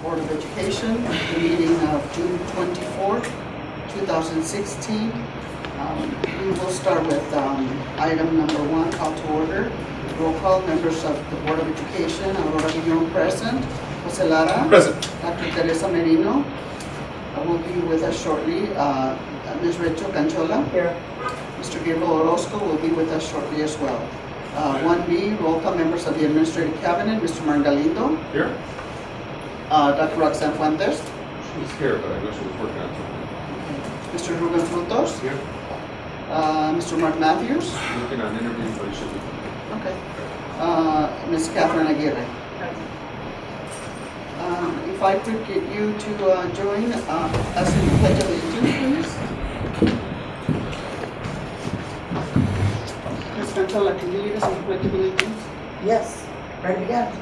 Board of Education, the meeting of June 24th, 2016. We will start with item number 1, call to order. Roll call, members of the Board of Education, Aurora Guillon present, Jose Lara. Present. Dr. Teresa Merino will be with us shortly. Ms. Rachel Canchola. Here. Mr. Gabriel Orozco will be with us shortly as well. 1B, roll call, members of the Administrative Cabinet, Mr. Martin Galindo. Here. Dr. Roxanne Fuentes. She's here, but I know she was working on something. Mr. Ruben Frutos. Here. Mr. Mark Matthews. Working on interviews, but he should be. Okay. Ms. Catherine Aguirre. If I could get you to join us in the Pledge of Allegiance, please. Ms. Canchola, can you lead us in the Pledge of Allegiance? Yes, ready again.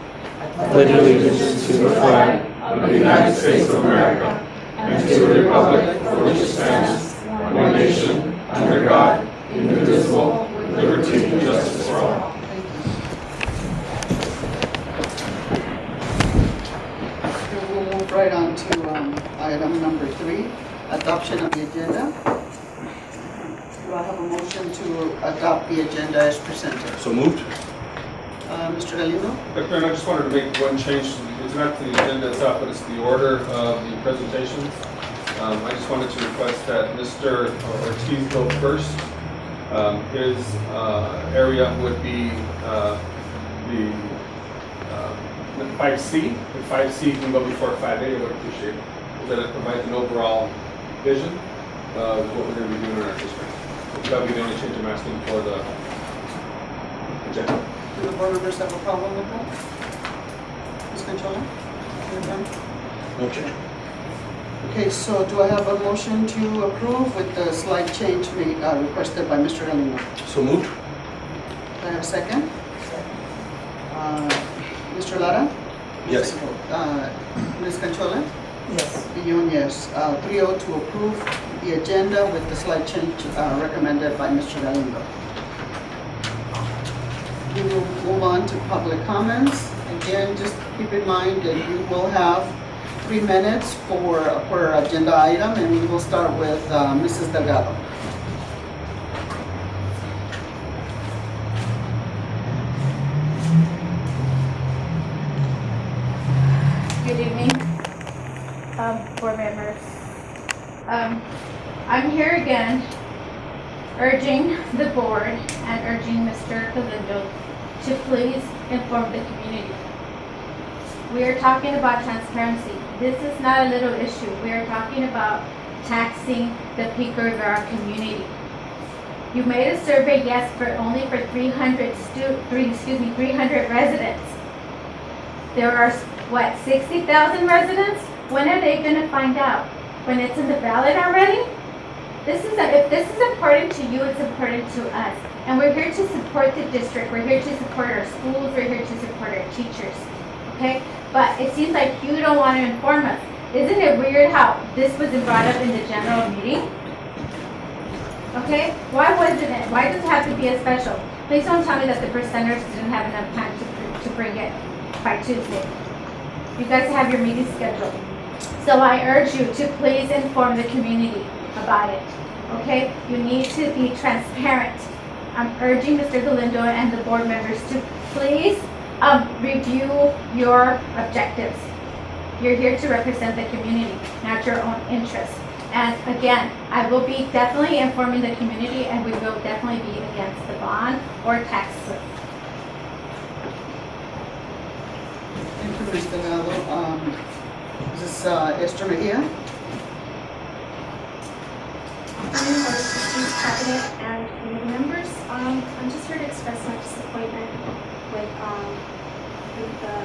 Pledge allegiance to the flag of the United States of America and to the republic for which it stands, one nation, under God, indivisible, with liberty and justice for all. We'll move right on to item number 3, adoption of the agenda. Do I have a motion to adopt the agenda as presented? So moved. Mr. Galindo? Dr. I just wanted to make one change. It's not the agenda itself, but it's the order of the presentations. I just wanted to request that Mr. Ortiz go first. His area would be the 5C. If 5C can go before 5A, I would appreciate it. That it provides an overall vision of what we're going to be doing in our district. So that would be the only change I'm asking for the agenda. Do the board members have a problem with that? Ms. Canchola? You're done? Okay. Okay, so do I have a motion to approve with the slight change requested by Mr. Galindo? So moved. Do I have a second? Mr. Lara? Yes. Ms. Canchola? Yes. Guillon, yes. 3-0 to approve the agenda with the slight change recommended by Mr. Galindo. We will move on to public comments. Again, just keep in mind that you will have 3 minutes per agenda item, and we will start with Mrs. Delgado. Good evening, board members. I'm here again urging the board and urging Mr. Galindo to please inform the community. We are talking about transparency. This is not a little issue. We are talking about taxing the Pico Rivera community. You made a survey, yes, only for 300 residents. There are, 60,000 residents? When are they going to find out? When it's in the ballot already? If this is important to you, it's important to us. And we're here to support the district. We're here to support our schools. We're here to support our teachers. Okay? But it seems like you don't want to inform us. Isn't it weird how this was brought up in the general meeting? Okay? Why wasn't it? Why does it have to be a special? Please don't tell me that the presenters didn't have enough time to bring it by Tuesday. You guys have your meeting scheduled. So I urge you to please inform the community about it. Okay? You need to be transparent. I'm urging Mr. Galindo and the board members to please review your objectives. You're here to represent the community, not your own interests. And again, I will be definitely informing the community, and we will definitely be against the bond or taxes. Thank you, Ms. Delgado. Is this Esther Mejia? Cabinet and committee members. I'm just here to express my disappointment with the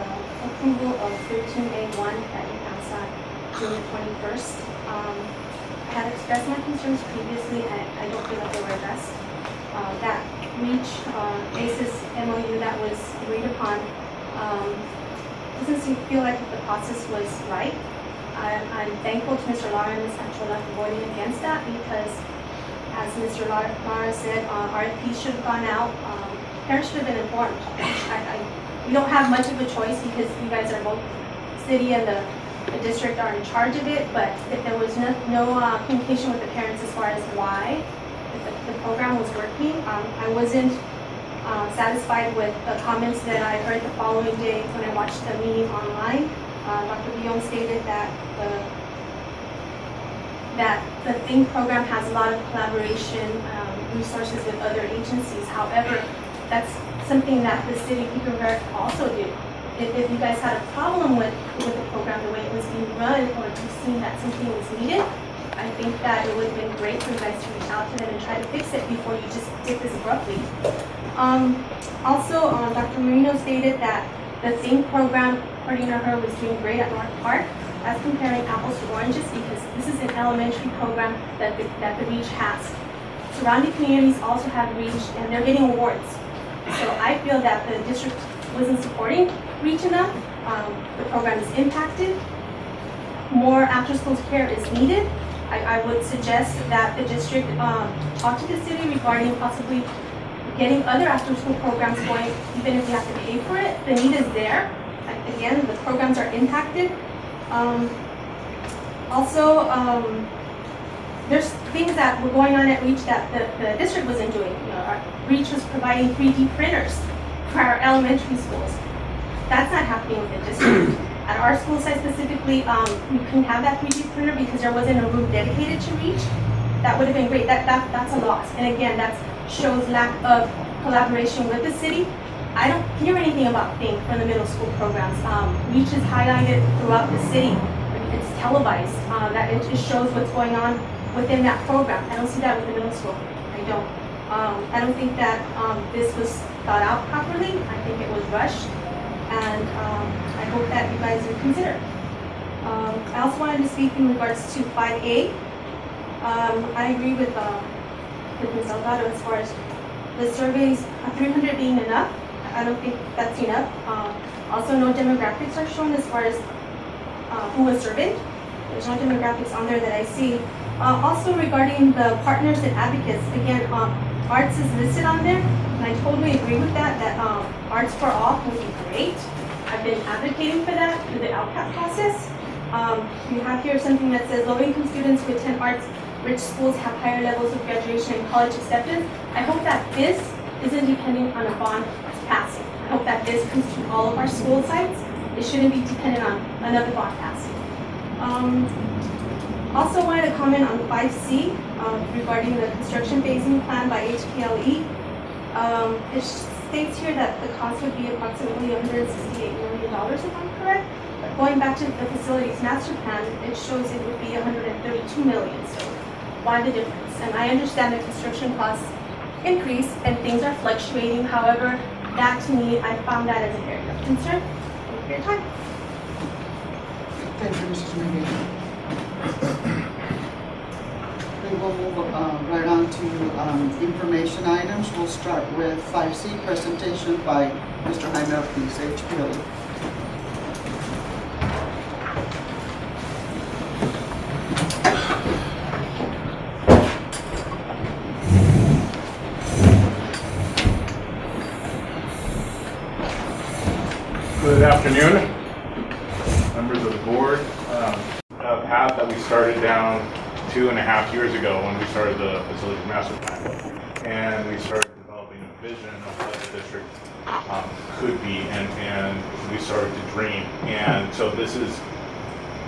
approval of 13A1 that you passed on June 21st. I had expressed my concerns previously, and I don't feel like they were addressed. That reach basis MOU that was agreed upon doesn't feel like the process was right. I'm thankful to Mr. Lara and Ms. Canchola for voting against that, because as Mr. Lara said, RFP should have gone out. Parents should have been informed. We don't have much of a choice because you guys are both city and the the district are in charge of it, but there was no communication with the parents as far as why the program was working. I wasn't satisfied with the comments that I heard the following day when I watched the meeting online. Dr. Guillaume stated that the THINK program has a lot of collaboration resources with other agencies. However, that's something that the city of Peterborough also did. If you guys had a problem with the program, the way it was being run, or if you've seen that something was needed, I think that it would have been great for you guys to reach out to them and try to fix it before you just did this abruptly. Also, Dr. Marino stated that the THINK program, according to her, was doing great at North Park. That's comparing apples to oranges because this is an elementary program that the REACH has. Surrounding communities also have REACH and they're getting awards. So I feel that the district wasn't supporting REACH enough. The program is impacted. More after-school care is needed. I would suggest that the district talk to the city regarding possibly getting other after-school programs going, even if you have to pay for it. The need is there. Again, the programs are impacted. There's things that were going on at REACH that the district wasn't doing. REACH was providing 3D printers for our elementary schools. That's not happening with the district. At our school site specifically, we couldn't have that 3D printer because there wasn't a room dedicated to REACH. That would have been great. That's a loss. And again, that shows lack of collaboration with the city. I don't hear anything about THINK for the middle school programs. REACH is highlighted throughout the city. It's televised. That it just shows what's going on within that program. I don't see that with the middle school. I don't. I don't think that this was thought out properly. I think it was rushed, and I hope that you guys would consider. I also wanted to speak in regards to 5A. I agree with Ms. Delgado as far as the surveys, 300 being enough. I don't think that's enough. Also, no demographics are shown as far as who was surveyed. There's no demographics on there that I see. Also, regarding the partners and advocates, again, arts is listed on there, and I totally agree with that Arts for All would be great. I've been advocating for that through the LCAP process. You have here something that says low-income students who attend arts-rich schools have higher levels of graduation and college acceptance. I hope that this isn't depending on a bond passing. I hope that this comes to all of our school sites. It shouldn't be dependent on another bond passing. Also wanted to comment on 5C regarding the construction phasing plan by HKLE. It states here that the cost would be approximately $168 million, if I'm correct. But going back to the facilities master plan, it shows it would be $132 million. So why the difference? And I understand the construction costs increase and things are fluctuating. However, that to me, I found that as an area of concern. Thank you for your time. Thank you, Mrs. Medina. We will move right on to information items. We'll start with 5C, presentation by Mr. Jaime Ortiz, HPLE. Good afternoon, members of the board. A path that we started down 2.5 years ago when we started the facilities master plan, and we started developing a vision of what the district could be, and we started to dream. And so this is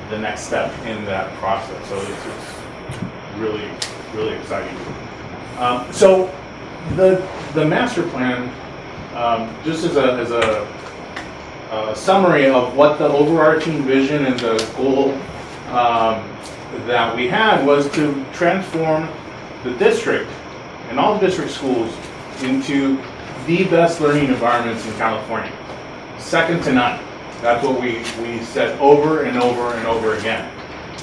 the next step in that process. So it's really, really exciting. So the master plan, just as a summary of what the overarching vision and the goal that we had was to transform the district and all district schools into the best learning environments in California. Second to none. That's what we said over and over and over again.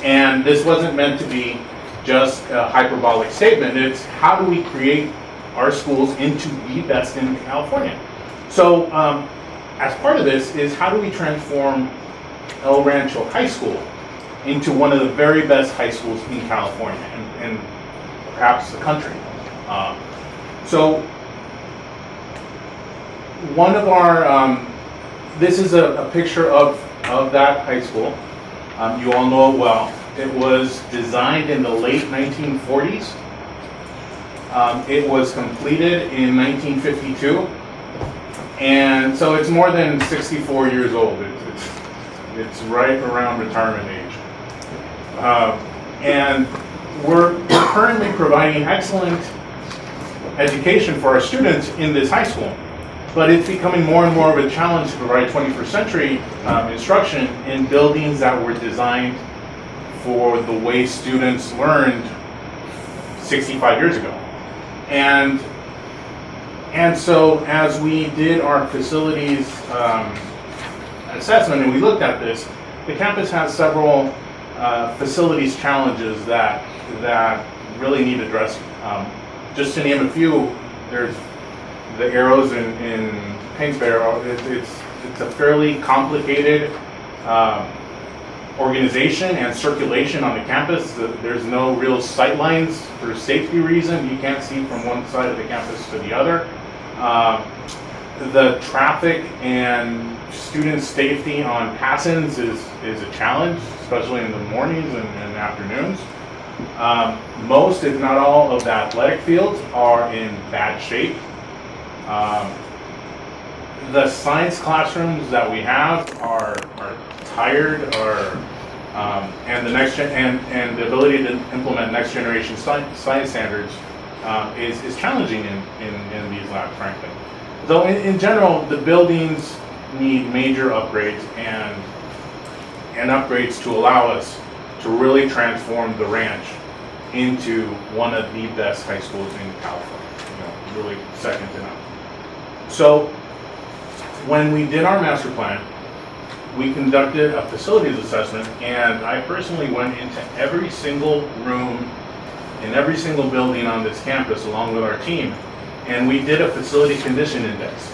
And this wasn't meant to be just a hyperbolic statement. It's how do we create our schools into the best in California? So as part of this is how do we transform El Rancho High School into one of the very best high schools in California and perhaps the country. So one of our, this is a picture of that high school. You all know it well. It was designed in the late 1940s. It was completed in 1952. And so it's more than 64 years old. It's right around retirement age. And we're currently providing excellent education for our students in this high school. But it's becoming more and more of a challenge to provide 21st century instruction in buildings that were designed for the way students learned 65 years ago. And so as we did our facilities assessment and we looked at this, the campus has several facilities challenges that really need addressing. Just to name a few, there's the arrows in Painesville. It's a fairly complicated organization and circulation on the campus. There's no real sight lines for safety reason. You can't see from one side of the campus to the other. The traffic and student safety on pass-ins is a challenge, especially in the mornings and afternoons. Most, if not all, of the athletic fields are in bad shape. The science classrooms that we have are tired, and the ability to implement next generation science standards is challenging in these labs, frankly. Though in general, the buildings need major upgrades and upgrades to allow us to really transform the ranch into one of the best high schools in California. Really second to none. So when we did our master plan, we conducted a facilities assessment, and I personally went into every single room in every single building on this campus along with our team, and we did a facility condition index.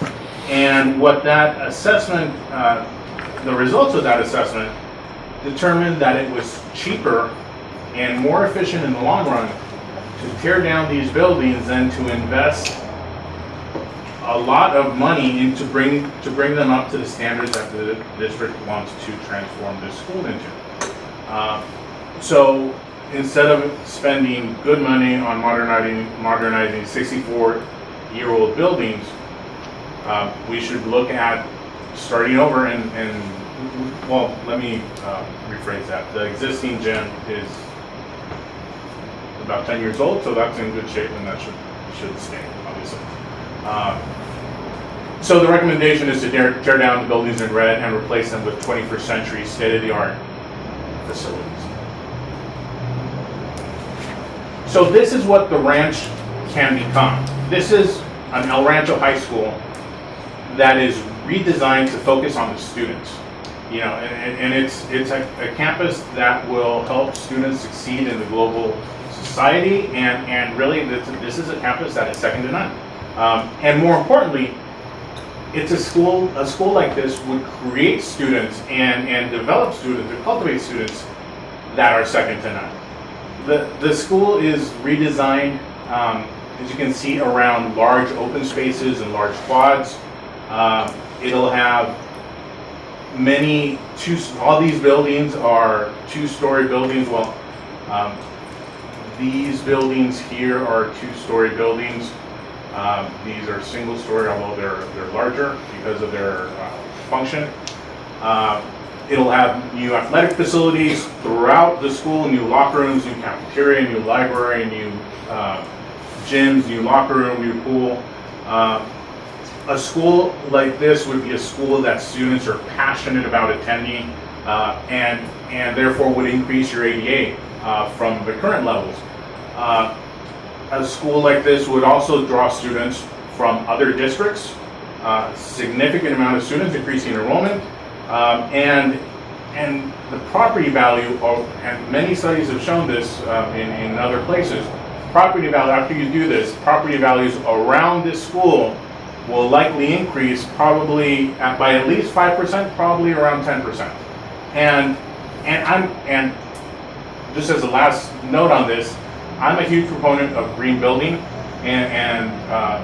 And what that assessment, the results of that assessment determined that it was cheaper and more efficient in the long run to tear down these buildings than to invest a lot of money into bring them up to the standards that the district wants to transform this school into. So instead of spending good money on modernizing 64-year-old buildings, we should look at starting over and well, let me rephrase that. The existing gym is about 10 years old, so that's in good shape, and that should stay, obviously. So the recommendation is to tear down the buildings in red and replace them with 21st century state-of-the-art facilities. So this is what the ranch can become. This is an El Rancho High School that is redesigned to focus on the students. And it's a campus that will help students succeed in the global society, and really this is a campus that is second to none. And more importantly, it's a school like this would create students and develop students or cultivate students that are second to none. The school is redesigned, as you can see, around large open spaces and large quads. It'll have all these buildings are two-story buildings. Well, these buildings here are two-story buildings. These are single-story, although they're larger because of their function. It'll have new athletic facilities throughout the school, new locker rooms, new cafeteria, new library, new gyms, new locker room, new pool. A school like this would be a school that students are passionate about attending, and therefore would increase your ADA from the current levels. A school like this would also draw students from other districts, significant amount of students, increasing enrollment, and the property value, and many studies have shown this in other places, property value, after you do this, property values around this school will likely increase probably by at least 5%, probably around 10%. And just as a last note on this, I'm a huge proponent of green building and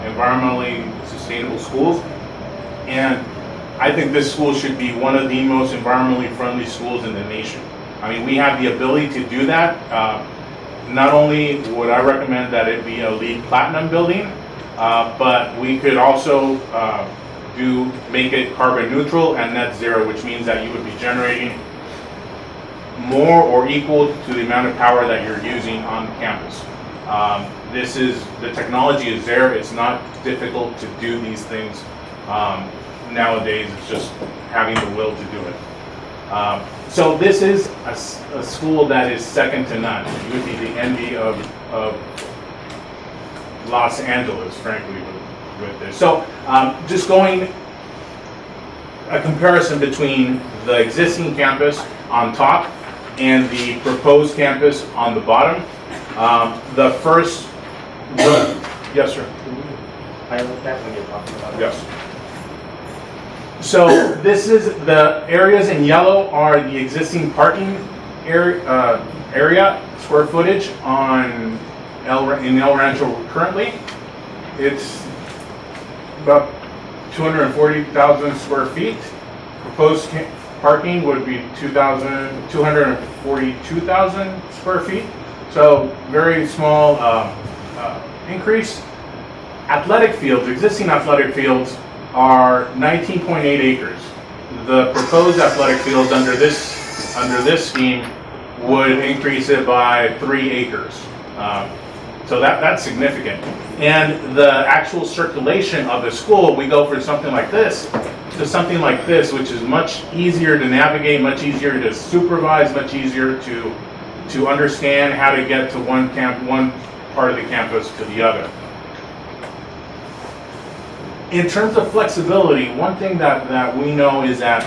environmentally sustainable schools. And I think this school should be one of the most environmentally friendly schools in the nation. I mean, we have the ability to do that. Not only would I recommend that it be a LEED Platinum building, but we could also make it carbon neutral and net zero, which means that you would be generating more or equal to the amount of power that you're using on campus. The technology is there. It's not difficult to do these things nowadays. It's just having the will to do it. So this is a school that is second to none. It would be the envy of Los Angeles, frankly, with this. So just going a comparison between the existing campus on top and the proposed campus on the bottom. The first, yes, sir. I understand when you're talking about it. Yes. So this is the areas in yellow are the existing parking area square footage in El Rancho currently. It's about 240,000 square feet. Proposed parking would be 242,000 square feet. So very small increase. Athletic fields, existing athletic fields are 19.8 acres. The proposed athletic fields under this scheme would increase it by 3 acres. So that's significant. And the actual circulation of the school, we go from something like this to something like this, which is much easier to navigate, much easier to supervise, much easier to understand how to get to one part of the campus to the other. In terms of flexibility, one thing that we know is that,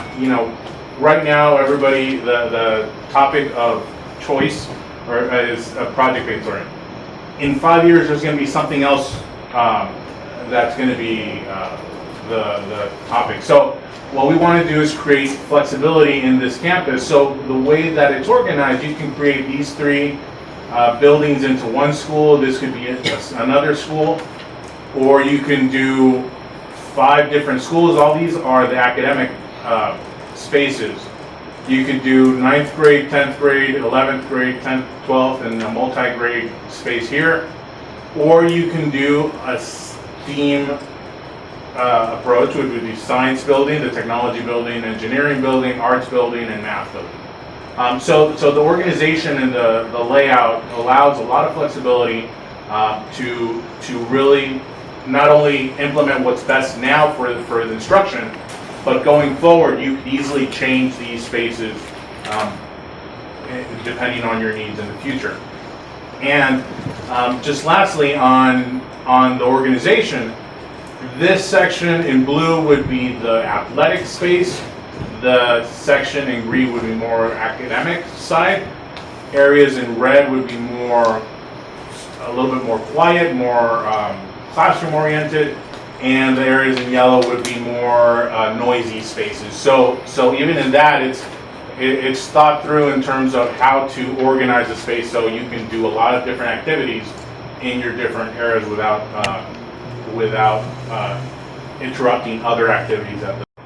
right now everybody, the topic of choice is project-based learning. In 5 years, there's going to be something else that's going to be the topic. So what we want to do is create flexibility in this campus. So the way that it's organized, you can create these 3 buildings into one school. This could be another school, or you can do 5 different schools. All these are the academic spaces. You could do 9th grade, 10th grade, 11th grade, 10th, 12th, and a multi-grade space here. Or you can do a STEAM approach, which would be science building, the technology building, engineering building, arts building, and math building. So the organization and the layout allows a lot of flexibility to really not only implement what's best now for the instruction, but going forward, you can easily change these spaces depending on your needs in the future. And just lastly, on the organization, this section in blue would be the athletic space. The section in green would be more academic side. Areas in red would be a little bit more quiet, more classroom oriented, and the areas in yellow would be more noisy spaces. So even in that, it's thought through in terms of how to organize the space so you can do a lot of different activities in your different areas without interrupting other activities.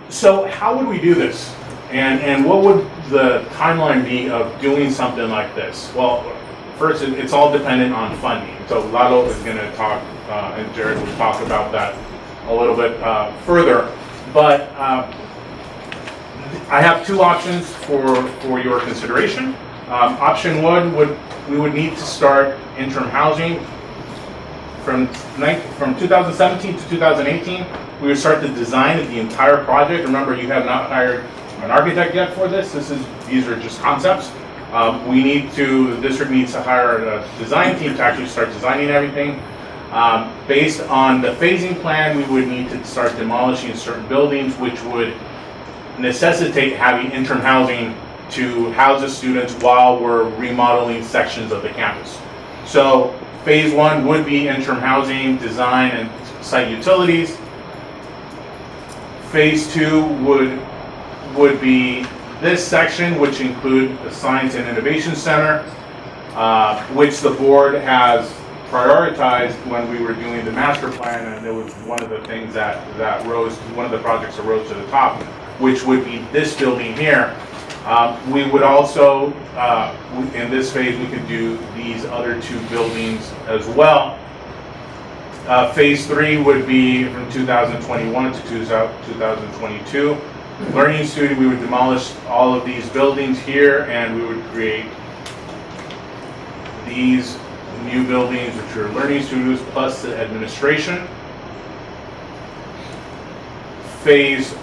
So how would we do this? And what would the timeline be of doing something like this? Well, first, it's all dependent on funding. So Lalo is going to talk, and Jared will talk about that a little bit further. But I have 2 options for your consideration. Option 1 we would need to start interim housing from 2017 to 2018. We would start the design of the entire project. Remember, you have not hired an architect yet for this. These are just concepts. The district needs to hire a design team to actually start designing everything. Based on the phasing plan, we would need to start demolishing certain buildings, which would necessitate having interim housing to house the students while we're remodeling sections of the campus. So phase 1 would be interim housing, design, and site utilities. Phase 2 would be this section, which include the Science and Innovation Center, which the board has prioritized when we were doing the master plan, and it was one of the things one of the projects that rose to the top, which would be this building here. We would also, in this phase, we could do these other two buildings as well. Phase 3 would be from 2021 to 2022. Learning Studio, we would demolish all of these buildings here and we would create these new buildings, which are Learning Studios plus the administration. Phase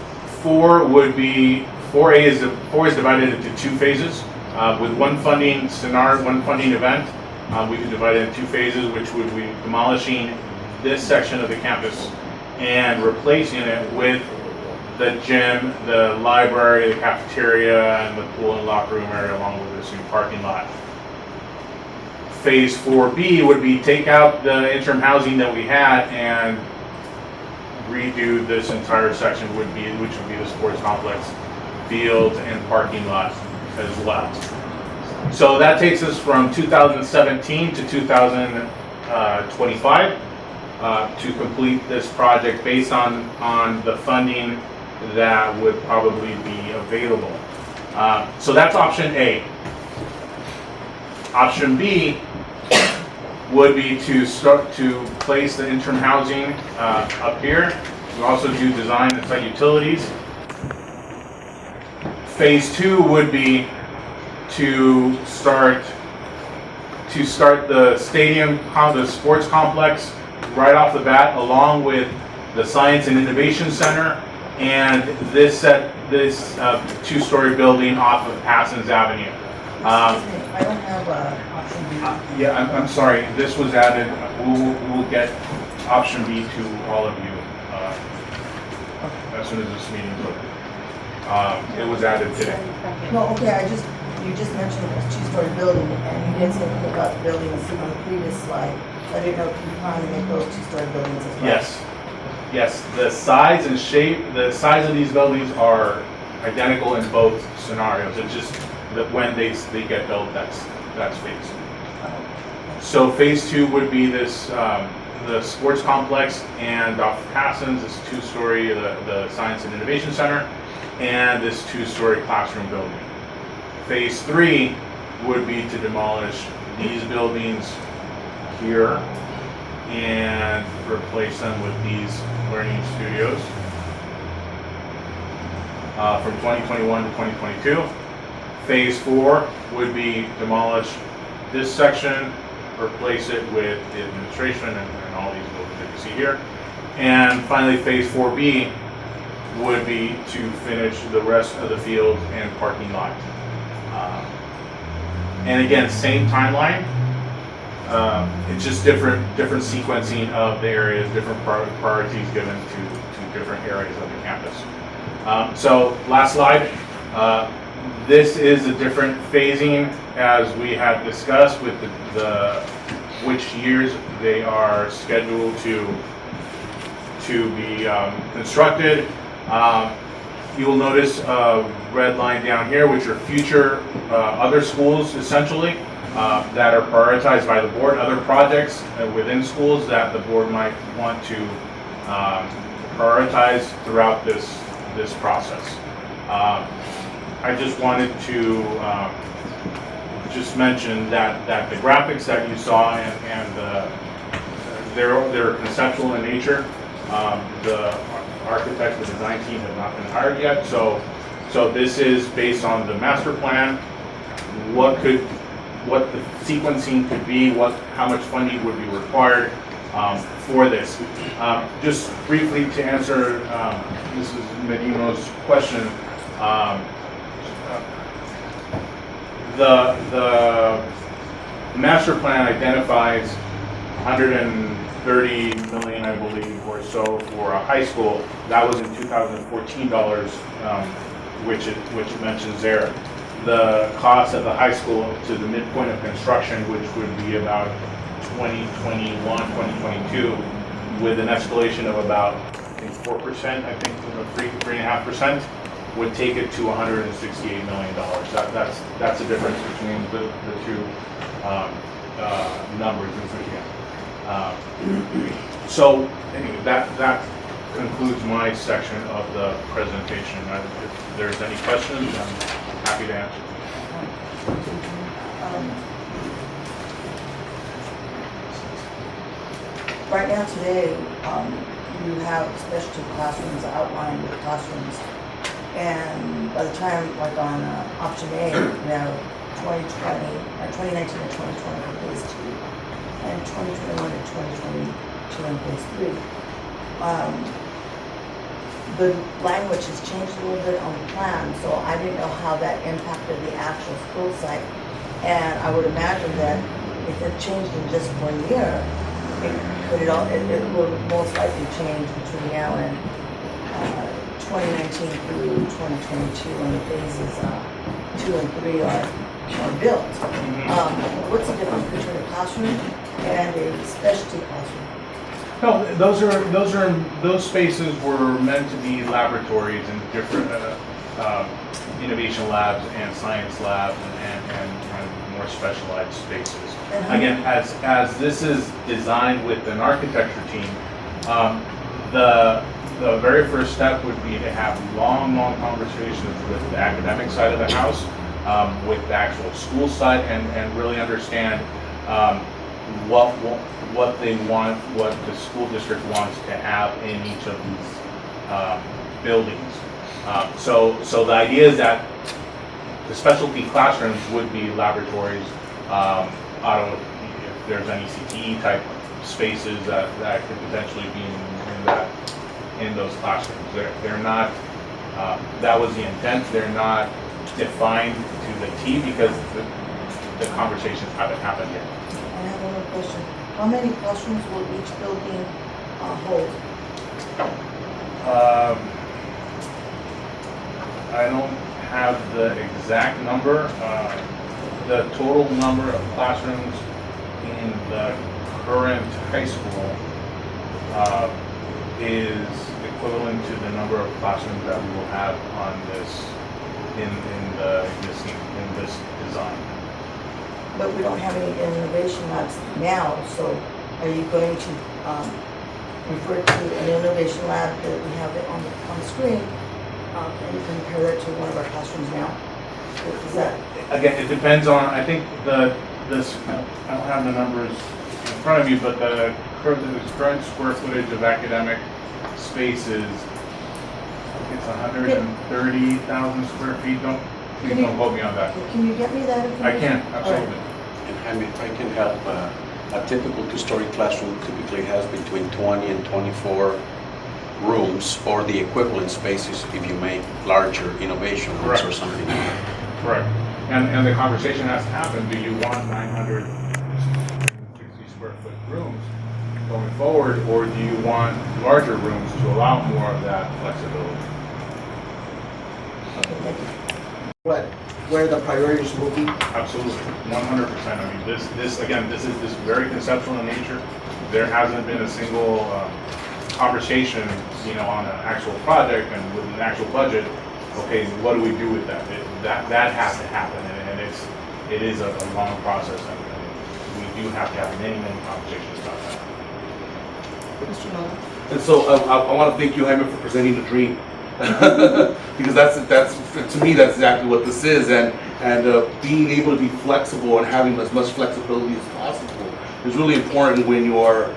4 would be, 4A is divided into two phases. With one funding scenario, one funding event, we could divide it in two phases, which would be demolishing this section of the campus and replacing it with the gym, the library, the cafeteria, and the pool and locker room area, along with this new parking lot. Phase 4B would be take out the interim housing that we had and redo this entire section, which would be the sports complex, fields, and parking lot as well. So that takes us from 2017 to 2025 to complete this project based on the funding that would probably be available. So that's option A. Option B would be to start to place the interim housing up here. We also do design and site utilities. Phase 2 would be to start the stadium, the sports complex right off the bat, along with the Science and Innovation Center and this two-story building off of Passons Avenue. I don't have option B. Yeah, I'm sorry. This was added. We'll get option B to all of you as soon as this meeting's over. It was added today. No, okay, you just mentioned a two-story building, and you didn't say anything about the buildings on the previous slide. So I didn't know if you plan to make those two-story buildings as well. Yes. The size and shape, the size of these buildings are identical in both scenarios. It's just that when they get built, that's phase. So phase 2 would be this the sports complex and off Passons, this two-story the Science and Innovation Center, and this two-story classroom building. Phase 3 would be to demolish these buildings here and replace them with these learning studios from 2021 to 2022. Phase 4 would be demolish this section, replace it with the administration and all these buildings that you see here. And finally, phase 4B would be to finish the rest of the field and parking lot. And again, same timeline. It's just different sequencing of the areas, different priorities given to different areas of the campus. So last slide. This is a different phasing as we had discussed with the which years they are scheduled to be constructed. You will notice a red line down here, which are future other schools essentially that are prioritized by the board, other projects within schools that the board might want to prioritize throughout this process. I just wanted to just mention that the graphics that you saw and they're conceptual in nature. The architect, the design team have not been hired yet, so this is based on the master plan. What the sequencing could be, how much funding would be required for this. Just briefly to answer Mrs. Medino's question. The master plan identifies 130 million, I believe, or so for a high school. That was in 2014 dollars, which it mentions there. The cost of the high school to the midpoint of construction, which would be about 2021, 2022, with an escalation of about, I think 4%, I think 3.5%, would take it to $168 million. That's the difference between the two numbers. So anyway, that concludes my section of the presentation. If there's any questions, I'm happy to answer. Right now today, you have specialty classrooms outlined with classrooms. And by the time, like on option A, we have 2019 and 2020 for phase 2, and 2021 and 2022 in phase 3. The language has changed a little bit on the plan, so I didn't know how that impacted the actual school site. And I would imagine that if it changed in just 1 year, it will most likely change between now and 2019 through 2022 when the phases 2 and 3 are built. What's the difference between a classroom and a specialty classroom? No, those spaces were meant to be laboratories and different innovation labs and science labs and more specialized spaces. Again, as this is designed with an architecture team, the very first step would be to have long conversations with the academic side of the house, with the actual school side, and really understand what they want, what the school district wants to have in each of these buildings. So the idea is that the specialty classrooms would be laboratories, if there's any CTE type spaces that could potentially be in those classrooms. They're not, that was the intent, they're not defined to the T because the conversations haven't happened yet. I have one more question. How many classrooms will each building hold? I don't have the exact number. The total number of classrooms in the current high school is equivalent to the number of classrooms that we will have on this in this design. But we don't have any innovation labs now, so are you going to refer to an innovation lab that we have on the screen and compare that to one of our classrooms now? Is that? Again, it depends on, I think I don't have the numbers in front of you, but the current square footage of academic spaces, it's 130,000 square feet. Please don't quote me on that. Can you get me that information? I can, absolutely. And Jaime, if I can help, a typical two-story classroom typically has between 20 and 24 rooms, or the equivalent spaces if you make larger innovation rooms or something. Correct. And the conversation has to happen, do you want 960 square foot rooms going forward, or do you want larger rooms to allow more of that flexibility? Okay, thank you. Where the priorities will be. Absolutely, 100%. I mean, this is very conceptual in nature. There hasn't been a single conversation, on an actual project and with an actual budget. Okay, what do we do with that? That has to happen, and it is a long process, and we do have to have many conversations about that. Mr. Nolan? And so I want to thank you, Jaime, for presenting the dream. Because that's to me, that's exactly what this is, and being able to be flexible and having as much flexibility as possible is really important when we're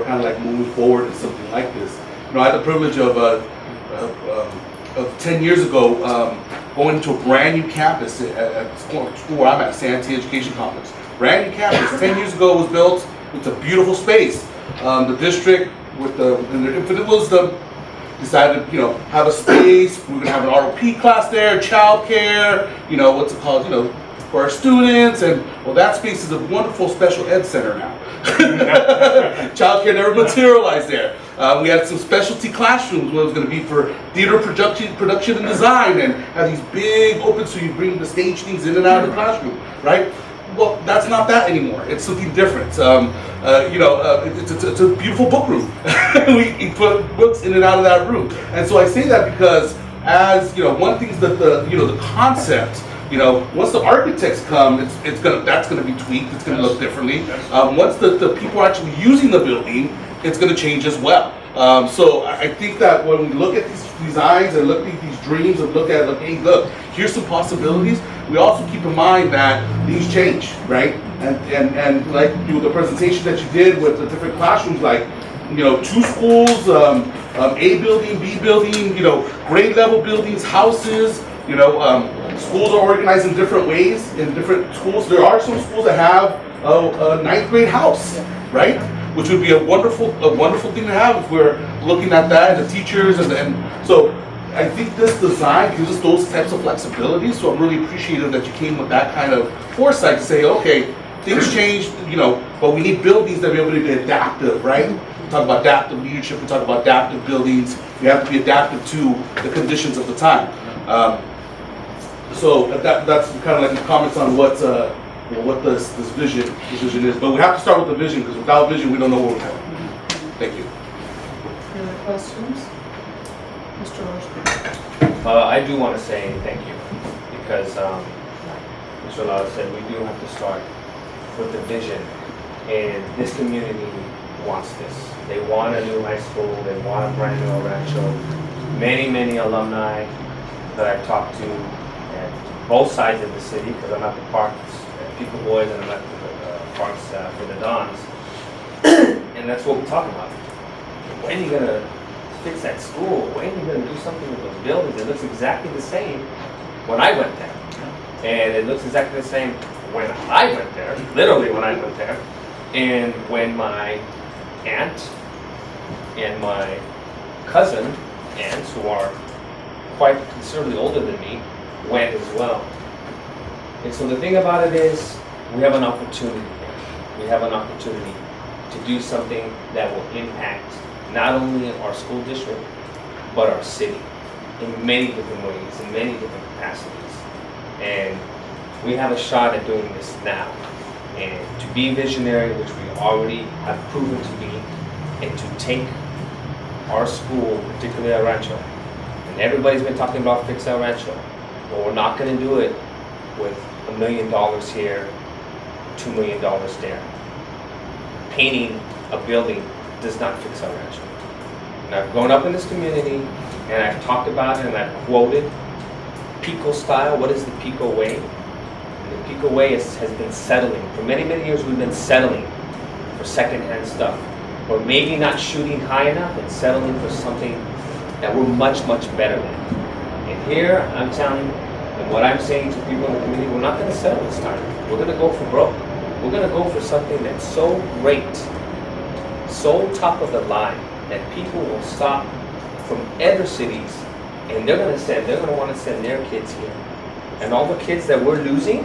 kind of like moving forward in something like this. I had the privilege of 10 years ago going to a brand new campus at school where I'm at, Santee Education Complex. Brand new campus, 10 years ago it was built. It's a beautiful space. The district with the infinite wisdom decided to, have a space. We're gonna have an ROP class there, childcare, what's it called, for our students, and well, that space is a wonderful special ed center now. Childcare never materialized there. We had some specialty classrooms where it was going to be for theater production and design, and have these big open so you bring the stage things in and out of the classroom, right? Well, that's not that anymore. It's something different. It's a beautiful book room. we put books in and out of that room, and so I say that because, as one thing is that the concept. Once the architects come, that's gonna be tweaked. It's gonna look differently. Once the people are actually using the building, it's gonna change as well. So I think that when we look at these designs and look at these dreams and look at, like, hey, look, here's some possibilities, we also keep in mind that things change, right? And like the presentation that you did with the different classrooms, like, 2 schools, A building, B building, grade level buildings, houses, schools are organized in different ways in different schools. There are some schools that have a 9th grade house, right? Which would be a wonderful thing to have if we're looking at that, and the teachers, and so I think this design gives us those types of flexibility. So I'm really appreciative that you came with that kind of foresight to say, okay, things change, but we need buildings that be able to be adaptive, right? We talk about adaptive leadership, we talk about adaptive buildings. We have to be adaptive to the conditions of the time. So that's kind of like the comments on what this vision is. But we have to start with the vision, because without vision, we don't know where we're going. Thank you. Any other questions? Mr. Rosner? I do want to say thank you, because Mr. Lara said we do have to start with the vision, and this community wants this. They want a new high school, they want a brand new Rancho. Many alumni that I've talked to at both sides of the city, because I'm at the Parks at Pico Boys and I'm at the Parks for the Dons, and that's what we talk about. When are you going to fix that school? When are you going to do something with those buildings? It looks exactly the same when I went there, and it looks exactly the same when I went there, literally when I went there, and when my aunt and my cousin aunts, who are quite considerably older than me, went as well. And so the thing about it is, we have an opportunity here. We have an opportunity to do something that will impact not only our school district, but our city in many different ways, in many different capacities. And we have a shot at doing this now. And to be visionary, which we already have proven to be, and to take our school, particularly El Rancho, and everybody's been talking about Fix El Rancho, but we're not going to do it with $1 million here, $2 million there. Painting a building does not fix El Rancho. And I've grown up in this community, and I've talked about it, and I've quoted Pico style. What is the Pico way? And the Pico way has been settling. For many years, we've been settling for secondhand stuff, or maybe not shooting high enough and settling for something that we're much better than. And here, I'm telling you, and what I'm saying to people in the community, we're not going to settle this time. We're going to go for broke. We're going to go for something that's so great, so top of the line, that people will stop from other cities, and they're going to want to send their kids here. And all the kids that we're losing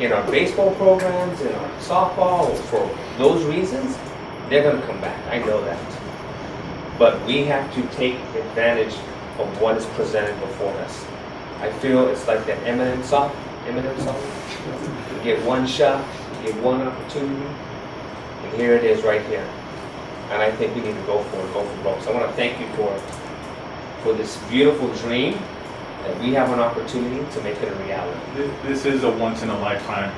in our baseball programs, in our softball, for those reasons, they're going to come back. I know that. But we have to take advantage of what is presented before us. I feel it's like that Eminem song. You get one shot, you get one opportunity, and here it is right here. And I think we need to go for it, go for broke. So I want to thank you for this beautiful dream, that we have an opportunity to make it a reality. This is a once in a lifetime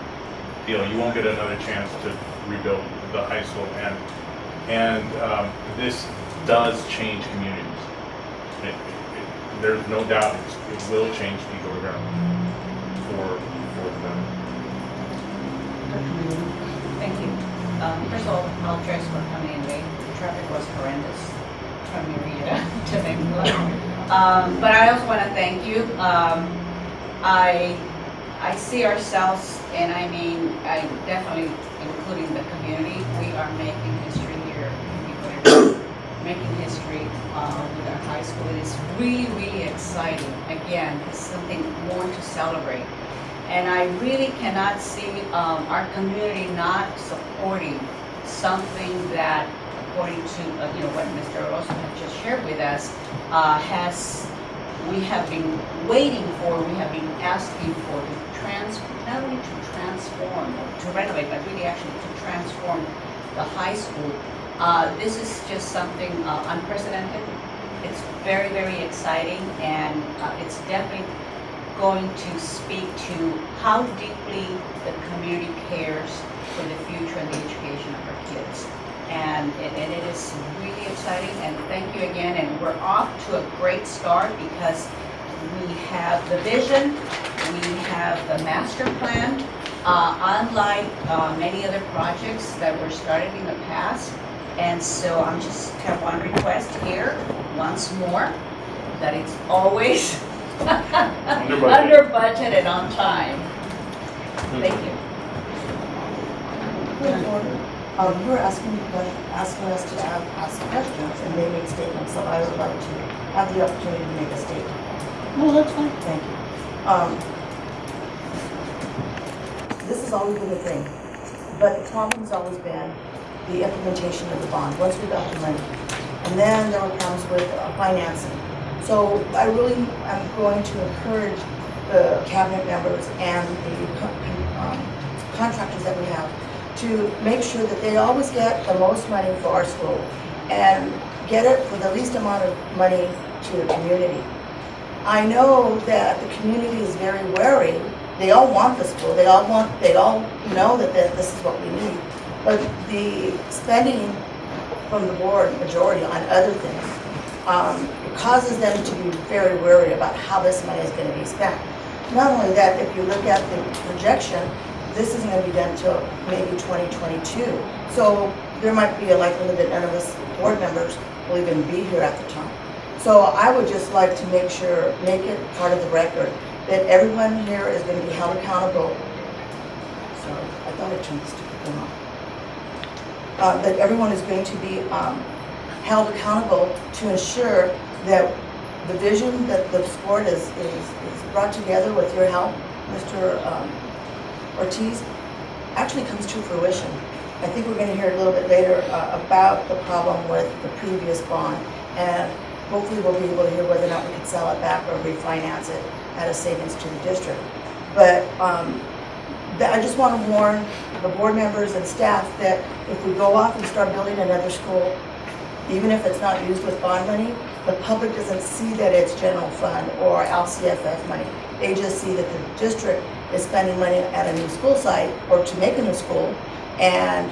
deal. You won't get another chance to rebuild the high school, and this does change communities. There's no doubt it will change Pico Rivera for the better. Thank you. First of all, I apologize for coming in late. The traffic was horrendous from Murrieta to Bangor. But I also want to thank you. I see ourselves, and I mean, I definitely, including the community, we are making history here. Making history with our high school. It is really exciting. Again, it's something more to celebrate. And I really cannot see our community not supporting something that, according to what Mr. Orozco had just shared with us, we have been waiting for, we have been asking for not only to transform, or to renovate, but really actually to transform the high school. This is just something unprecedented. It's very exciting, and it's definitely going to speak to how deeply the community cares for the future and the education of our kids. and it is really exciting, and thank you again, and we're off to a great start because we have the vision, we have the master plan, unlike many other projects that were started in the past. And so I'm just have one request here, once more, that it's always under budget and on time. Thank you. You were asking us to ask questions, and they make statements, so I would like to have the opportunity to make a statement. No, that's fine. Thank you. This has always been the thing, but the problem's always been the implementation of the bond, once we got the money. And then there were problems with financing. So I really am going to encourage the cabinet members and the contractors that we have to make sure that they always get the most money for our school and get it for the least amount of money to the community. I know that the community is very wary. They all want the school. They all know that this is what we need. But the spending from the board majority on other things, it causes them to be very wary about how this money is going to be spent. Not only that, if you look at the projection, this isn't going to be done until maybe 2022. So there might be a likelihood that none of us board members will even be here at the time. So I would just like to make it part of the record that everyone here is going to be held accountable. Sorry, I thought I turned this thing off. That everyone is going to be held accountable to ensure that the vision that the sport is brought together with your help, Mr. Ortiz, actually comes to fruition. I think we're going to hear a little bit later about the problem with the previous bond, and hopefully we'll be able to hear whether or not we can sell it back or refinance it at a savings to the district. But I just want to warn the board members and staff that if we go off and start building another school, even if it's not used with bond money, the public doesn't see that it's general fund or LCFF money. They just see that the district is spending money at a new school site or to make a new school, and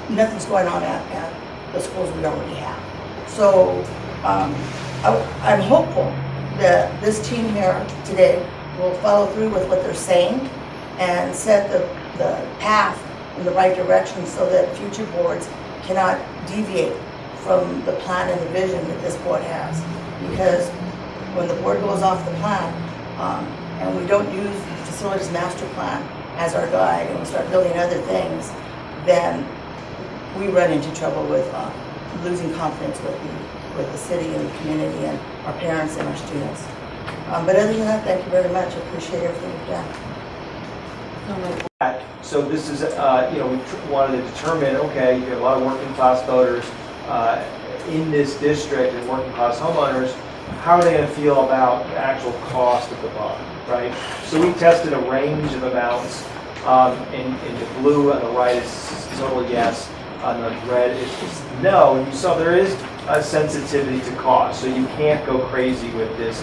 nothing's going on at the schools we already have. So I'm hopeful that this team here today will follow through with what they're saying and set the path in the right direction so that future boards cannot deviate from the plan and the vision that this board has. Because when the board goes off the plan and we don't use the facilities master plan as our guide and we start building other things, then we run into trouble with losing confidence with the city and the community and our parents and our students. But other than that, thank you very much. I appreciate everything you've done. So this is, we wanted to determine, okay, you have a lot of working class voters in this district and working class homeowners, how are they going to feel about the actual cost of the bond, right? So we tested a range of amounts. In the blue on the right is total yes, on the red is no. And you saw there is a sensitivity to cost, so you can't go crazy with the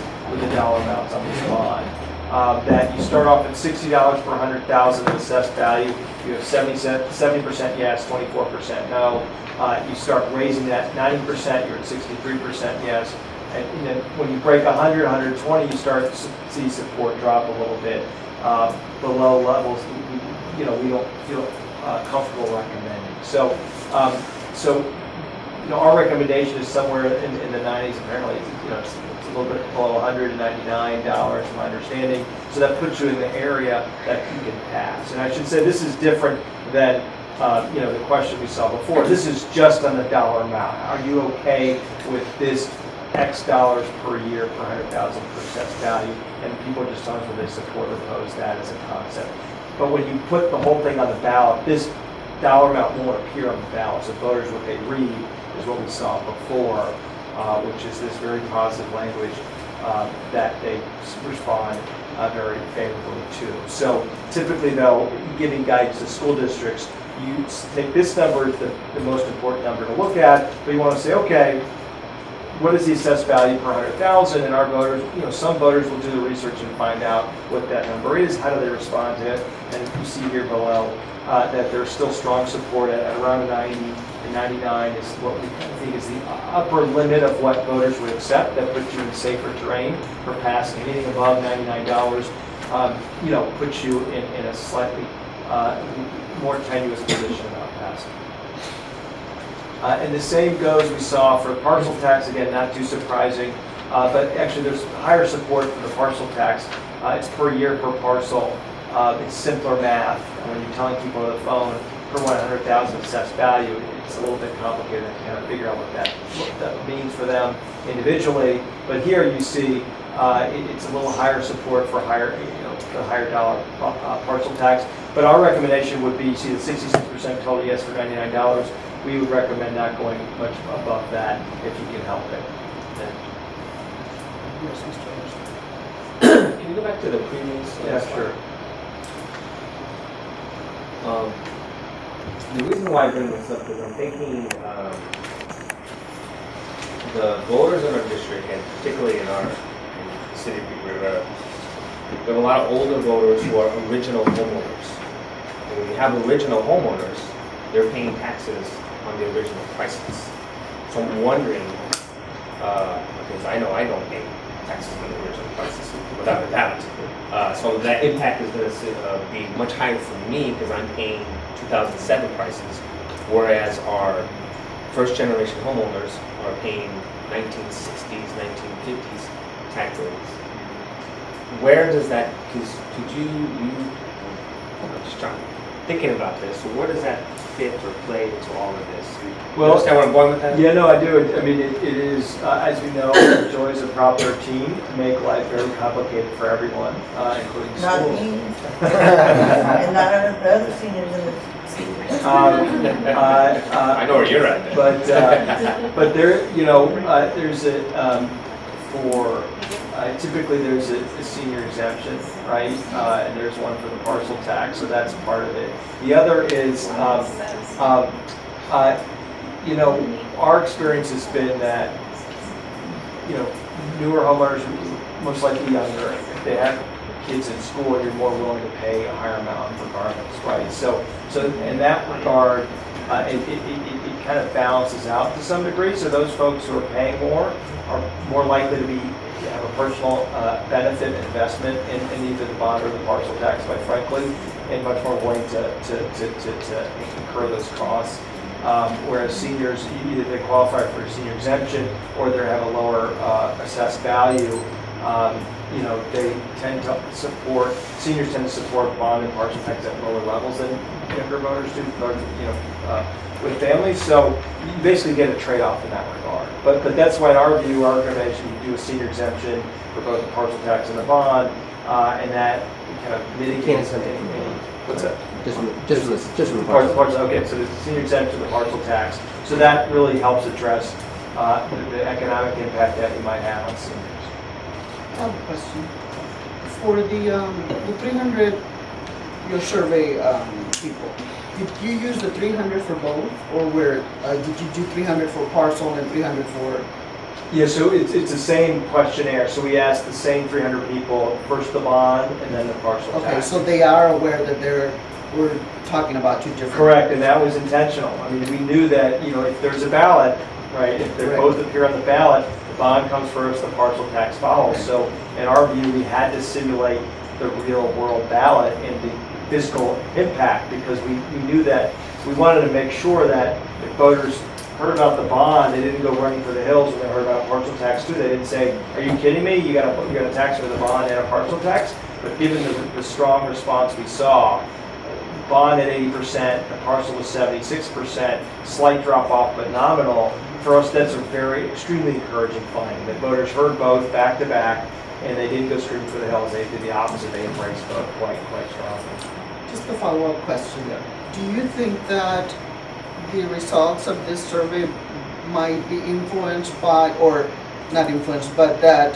dollar amounts on this bond. That you start off at $60 per 100,000 of assessed value. You have 70% yes, 24% no. You start raising that 90%, you're at 63% yes. And then when you break 100, 120, you start to see support drop a little bit below levels we don't feel comfortable recommending. So, our recommendation is somewhere in the 90s. Apparently, it's a little bit below $199, from my understanding. So that puts you in the area that you can pass. And I should say this is different than the question we saw before. This is just on the dollar amount. Are you okay with this X dollars per year per 100,000 per assessed value? And people just tell us whether they support or oppose that as a concept. But when you put the whole thing on the ballot, this dollar amount won't appear on the ballot. So voters, what they read is what we saw before, which is this very positive language that they respond very favorably to. So typically, though, giving guidance to school districts, you take this number as the most important number to look at, but you want to say, okay, what is the assessed value per 100,000? And our voters, some voters will do the research and find out what that number is. How do they respond to it? And you see here below that there's still strong support at around 90 and 99 is what we think is the upper limit of what voters would accept. That puts you in safer terrain for passing. Anything above $99, puts you in a slightly more tenuous position about passing. And the same goes we saw for parcel tax, again, not too surprising, but actually there's higher support for the parcel tax. It's per year per parcel. It's simpler math. And when you're telling people on the phone per 100,000 assessed value, it's a little bit complicated to kind of figure out what that means for them individually. But here you see it's a little higher support for the higher dollar parcel tax. But our recommendation would be, you see the 66% total yes for $99. We would recommend not going much above that if you can help it. Yes, Mr. Anderson. Can you go back to the previous? Yeah, sure. The reason why I bring this up is I'm thinking the voters in our district, and particularly in our city of Pico Rivera, we have a lot of older voters who are original homeowners. And when you have original homeowners, they're paying taxes on the original prices. So I'm wondering, because I know I don't pay taxes on the original prices without a doubt. So that impact is going to be much higher for me because I'm paying 2007 prices, whereas our first generation homeowners are paying 1960s, 1950s tax rates. Where does that, because I'm just thinking about this, so where does that fit or play into all of this? Well, You understand where I'm going with that? Yeah, no, I do. I mean, it is, as we know, the joys of Prop 13 make life very complicated for everyone, including Not schools. me. And not the other seniors in the city. I know where you're at then. But there, there's typically there's a senior exemption, right? And there's one for the parcel tax, so that's part of it. The other is, our experience has been that, newer homeowners, most likely younger, if they have kids in school, you're more willing to pay a higher amount regardless, right? So in that regard, it kind of balances out to some degree. So those folks who are paying more are more likely to have a personal benefit and investment in either the bond or the parcel tax, quite frankly, and much more willing to incur those costs. Whereas seniors, either they qualify for a senior exemption or they have a lower assessed value. They tend to support, seniors tend to support bond and parcel tax at lower levels than younger voters do, with families. So you basically get a trade-off in that regard. But that's why in our view, our recommendation, you do a senior exemption for both the parcel tax and the bond, and that kind of mitigates any. What's that? Just for the Parcel, okay, so there's a senior exemption to the parcel tax. So that really helps address the economic impact that you might have on seniors. I have a question. For the 300, your survey people, did you use the 300 for both, or did you do 300 for parcel and 300 for? Yeah, so it's the same questionnaire. So we asked the same 300 people, first the bond and then the parcel tax. Okay, so they are aware that we're talking about two different. Correct, and that was intentional. I mean, we knew that, if there's a ballot, right, if they both appear on the ballot, the bond comes first, the parcel tax follows. Okay. So in our view, we had to simulate the real world ballot and the fiscal impact because we knew that we wanted to make sure that if voters heard about the bond, they didn't go running for the hills when they heard about parcel tax too. They didn't say, "Are you kidding me? You got a tax for the bond and a parcel tax?" But given the strong response we saw, bond at 80%, the parcel was 76%, slight drop off but nominal. For us, that's a very extremely encouraging finding that voters heard both back to back, and they didn't go screaming for the hills. They did the opposite. They embraced both quite strongly. Just a follow-up question. Do you think that the results of this survey might be influenced by, or not influenced, but that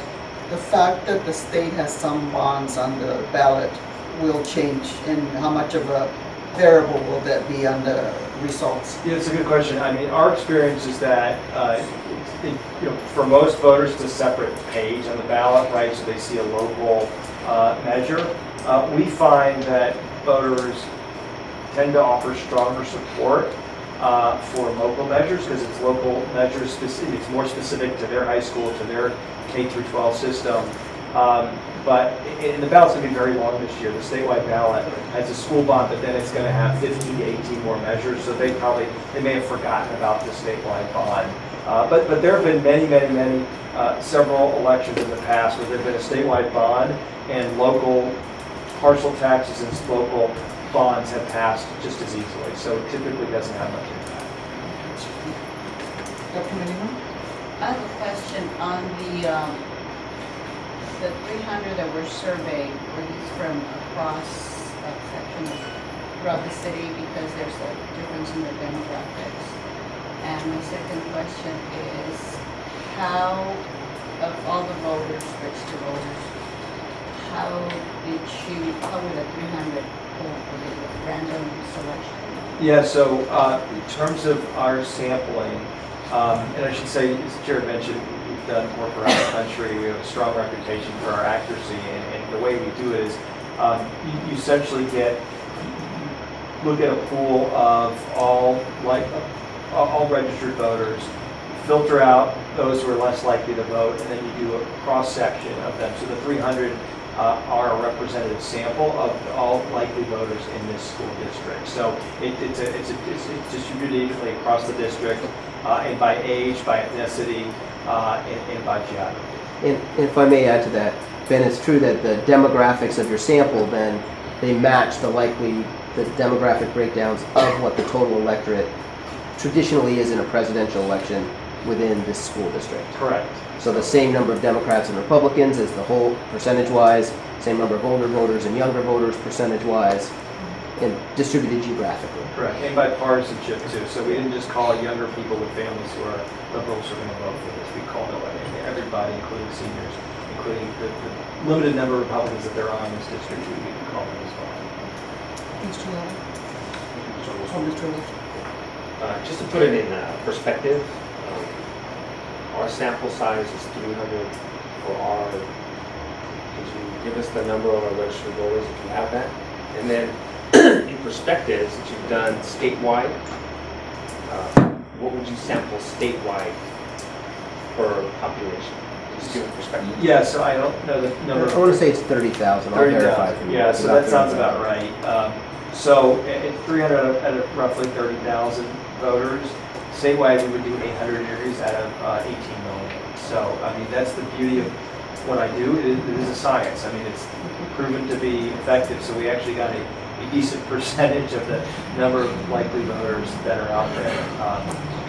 the fact that the state has some bonds on the ballot will change in how much of a variable will that be on the results? Yeah, it's a good question. I mean, our experience is that, for most voters, it's a separate page on the ballot, right? So they see a local measure. We find that voters tend to offer stronger support for local measures because it's local measures specific. It's more specific to their high school, to their K through 12 system. But the ballot's going to be very long this year. The statewide ballot has a school bond, but then it's going to have 15 to 18 more measures. So they may have forgotten about the statewide bond. But there have been many, several elections in the past where there's been a statewide bond and local partial taxes and local bonds have passed just as easily. So it typically doesn't have much impact. Dr. Minima? I have a question on the 300 that were surveyed, were these from across sections throughout the city because there's a difference in the demographics? And my second question is, how, of all the voters, registered voters, how were the 300 pulled? Were they with random selection? Yeah, so in terms of our sampling, and I should say, as the chair mentioned, we've done work around the country. We have a strong reputation for our accuracy, and the way we do it is you essentially look at a pool of all registered voters, filter out those who are less likely to vote, and then you do a cross-section of them. So the 300 are a representative sample of all likely voters in this school district. So it's distributed evenly across the district, and by age, by ethnicity, and by geography. And if I may add to that, Ben, it's true that the demographics of your sample, then they match the demographic breakdowns of what the total electorate traditionally is in a presidential election within this school district. Correct. So the same number of Democrats and Republicans as the whole percentage-wise, same number of older voters and younger voters percentage-wise, and distributed geographically. Correct, and by partisanship too. So we didn't just call younger people with families who are liberals who are going to vote for this. We called everybody, including seniors, including the limited number of Republicans that there are in this district. We can call them as well. Mr. Levin? Mr. Levin? Just to put it in perspective, our sample size is 300 for our, could you give us the number of our registered voters if you have that? And then in perspective, since you've done statewide, what would you sample statewide per population? Just give a perspective. Yeah, so I don't know the number. I want to say it's 30,000. I'll verify for you. Yeah, so that sounds about right. So at 300 out of roughly 30,000 voters, statewide we would do 800 interviews out of 18 million. So, I mean, that's the beauty of what I do. It is a science. I mean, it's proven to be effective. So we actually got a decent percentage of the number of likely voters that are out there.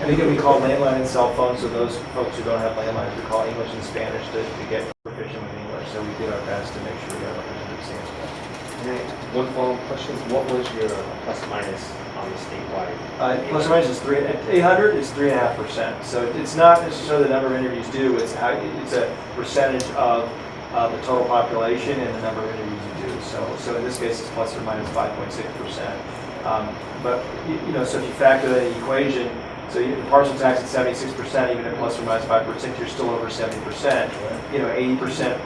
And again, we call landline and cell phones. So those folks who don't have landlines, we call English and Spanish to get proficient with English. So we did our best to make sure we got a representative sample. One follow-up question, what was your plus minus on the statewide? Plus or minus is 800 is 3.5%. So it's not necessarily the number of interviews due, it's a percentage of the total population and the number of interviews you do. So in this case, it's plus or minus 5.6%. But so if you factor that in the equation, so the partial tax at 76%, even at plus or minus 5%, you're still over 70%. 80%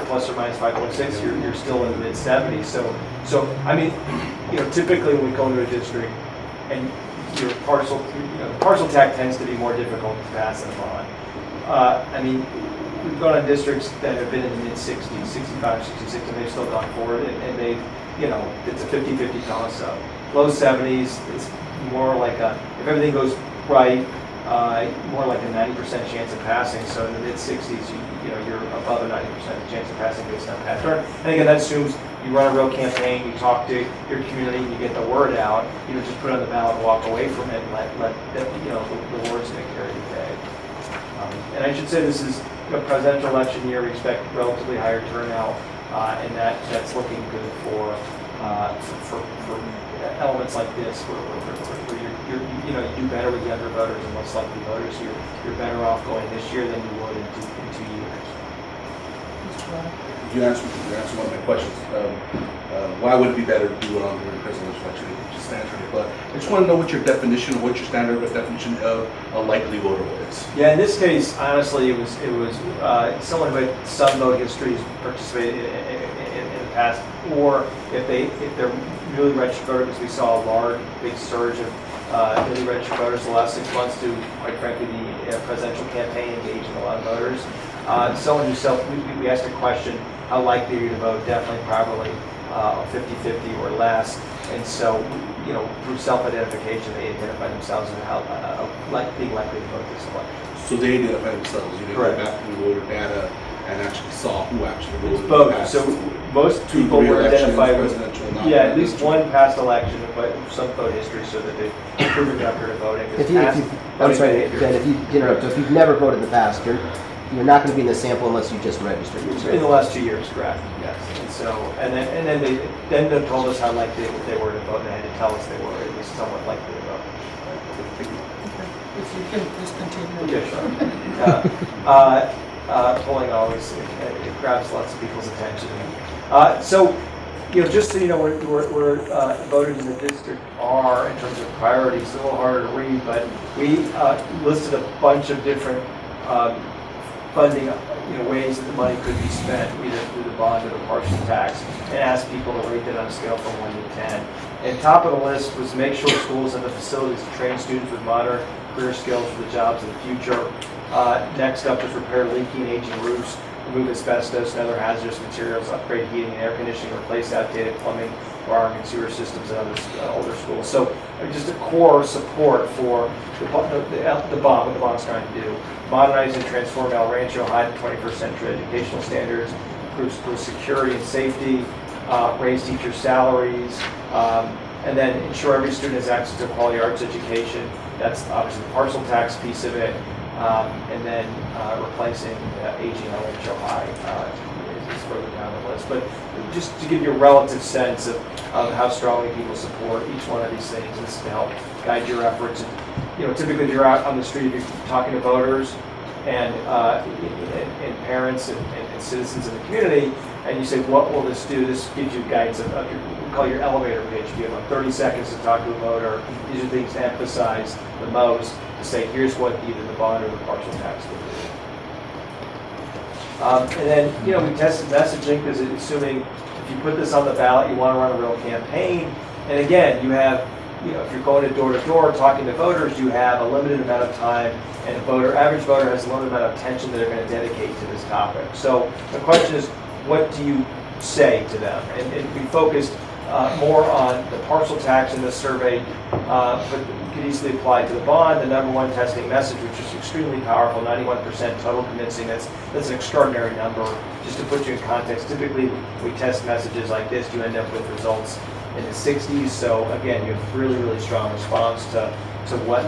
plus or minus 5.6, you're still in the mid 70s. So I mean, typically when we go into a district and your partial tax tends to be more difficult to pass than a bond. I mean, we've gone on districts that have been in the mid 60s, 65, 66, and they've still gone forward, and they've, it's a 50-50 toss-up. Low 70s, it's more like if everything goes right, more like a 90% chance of passing. So in the mid 60s, you're above a 90% chance of passing based on past turn. And again, that assumes you run a real campaign, you talk to your community, and you get the word out. You don't just put it on the ballot and walk away from it and let the words going to carry the day. And I should say this is a presidential election year. We expect relatively higher turnout, and that's looking good for elements like this, where you do better with younger voters and less likely voters. You're better off going this year than you would in 2 years. You answered one of my questions. why would it be better to do it on the presidential election, just standard? But I just want to know what your definition, what your standard definition of a likely voter is. Yeah, in this case, honestly, it was someone who had some vote history, participated in the past, or if they're newly registered voters, because we saw a large, big surge of newly registered voters the last 6 months to, quite frankly, the presidential campaign, engaging a lot of voters. Someone who we asked a question, how likely are you to vote? Definitely, probably 50-50 or less. And so, you know, through self-identification, they identify themselves as being likely to vote this election. So they identify themselves, you didn't go back to the voter data and actually saw who actually voted. It's both. So most people were identified with, at least one past election, but some vote history, so that they've proven record of voting. I'm sorry, Ben, if you interrupt, so if you've never voted in the past, you're not going to be in the sample unless you just registered. In the last 2 years, correct? Yes. And so, and then they told us how likely they were to vote, and they had to tell us they were at least somewhat likely to vote. If you can just continue. Yeah, sure. Polling always it grabs lots of people's attention. So, you know, just so you know, where voters in the district are in terms of priorities. It's a little harder to read, but we listed a bunch of different funding, you know, ways that the money could be spent, either through the bond or the partial tax, and asked people to rate it on a scale from 1 to 10. And top of the list was make sure schools have the facilities to train students with modern career skills for the jobs of the future. Next up was repair leaking, aging roofs, remove asbestos and other hazardous materials, upgrade heating and air conditioning, replace outdated plumbing, wiring and sewer systems in other older schools. So just a core support for the bond, what the bond's trying to do. Modernize and transform El Rancho High to 21st century educational standards, improve school security and safety, raise teacher salaries, and then ensure every student has access to quality arts education. That's obviously the parcel tax piece of it. And then replacing aging El Rancho High is further down the list. But just to give you a relative sense of how strongly people support each one of these things, this is to help guide your efforts. And, you know, typically if you're out on the street, if you're talking to voters and parents and citizens in the community, and you say, what will this do? This gives you guidance of your, we call your elevator pitch. You have 30 seconds to talk to a voter. These are things to emphasize the most, to say, here's what either the bond or the partial tax will do. And then, you know, we tested messaging because assuming if you put this on the ballot, you want to run a real campaign. And again, you have, you know, if you're going to door talking to voters, you have a limited amount of time, and average voter has a limited amount of attention that they're going to dedicate to this topic. So the question is, what do you say to them? And we focused more on the parcel tax in this survey, but you could easily apply to the bond. The number one testing message, which is extremely powerful, 91% total convincing. That's an extraordinary number. Just to put you in context, typically we test messages like this, you end up with results in the 60s. So again, you have really, really strong response to what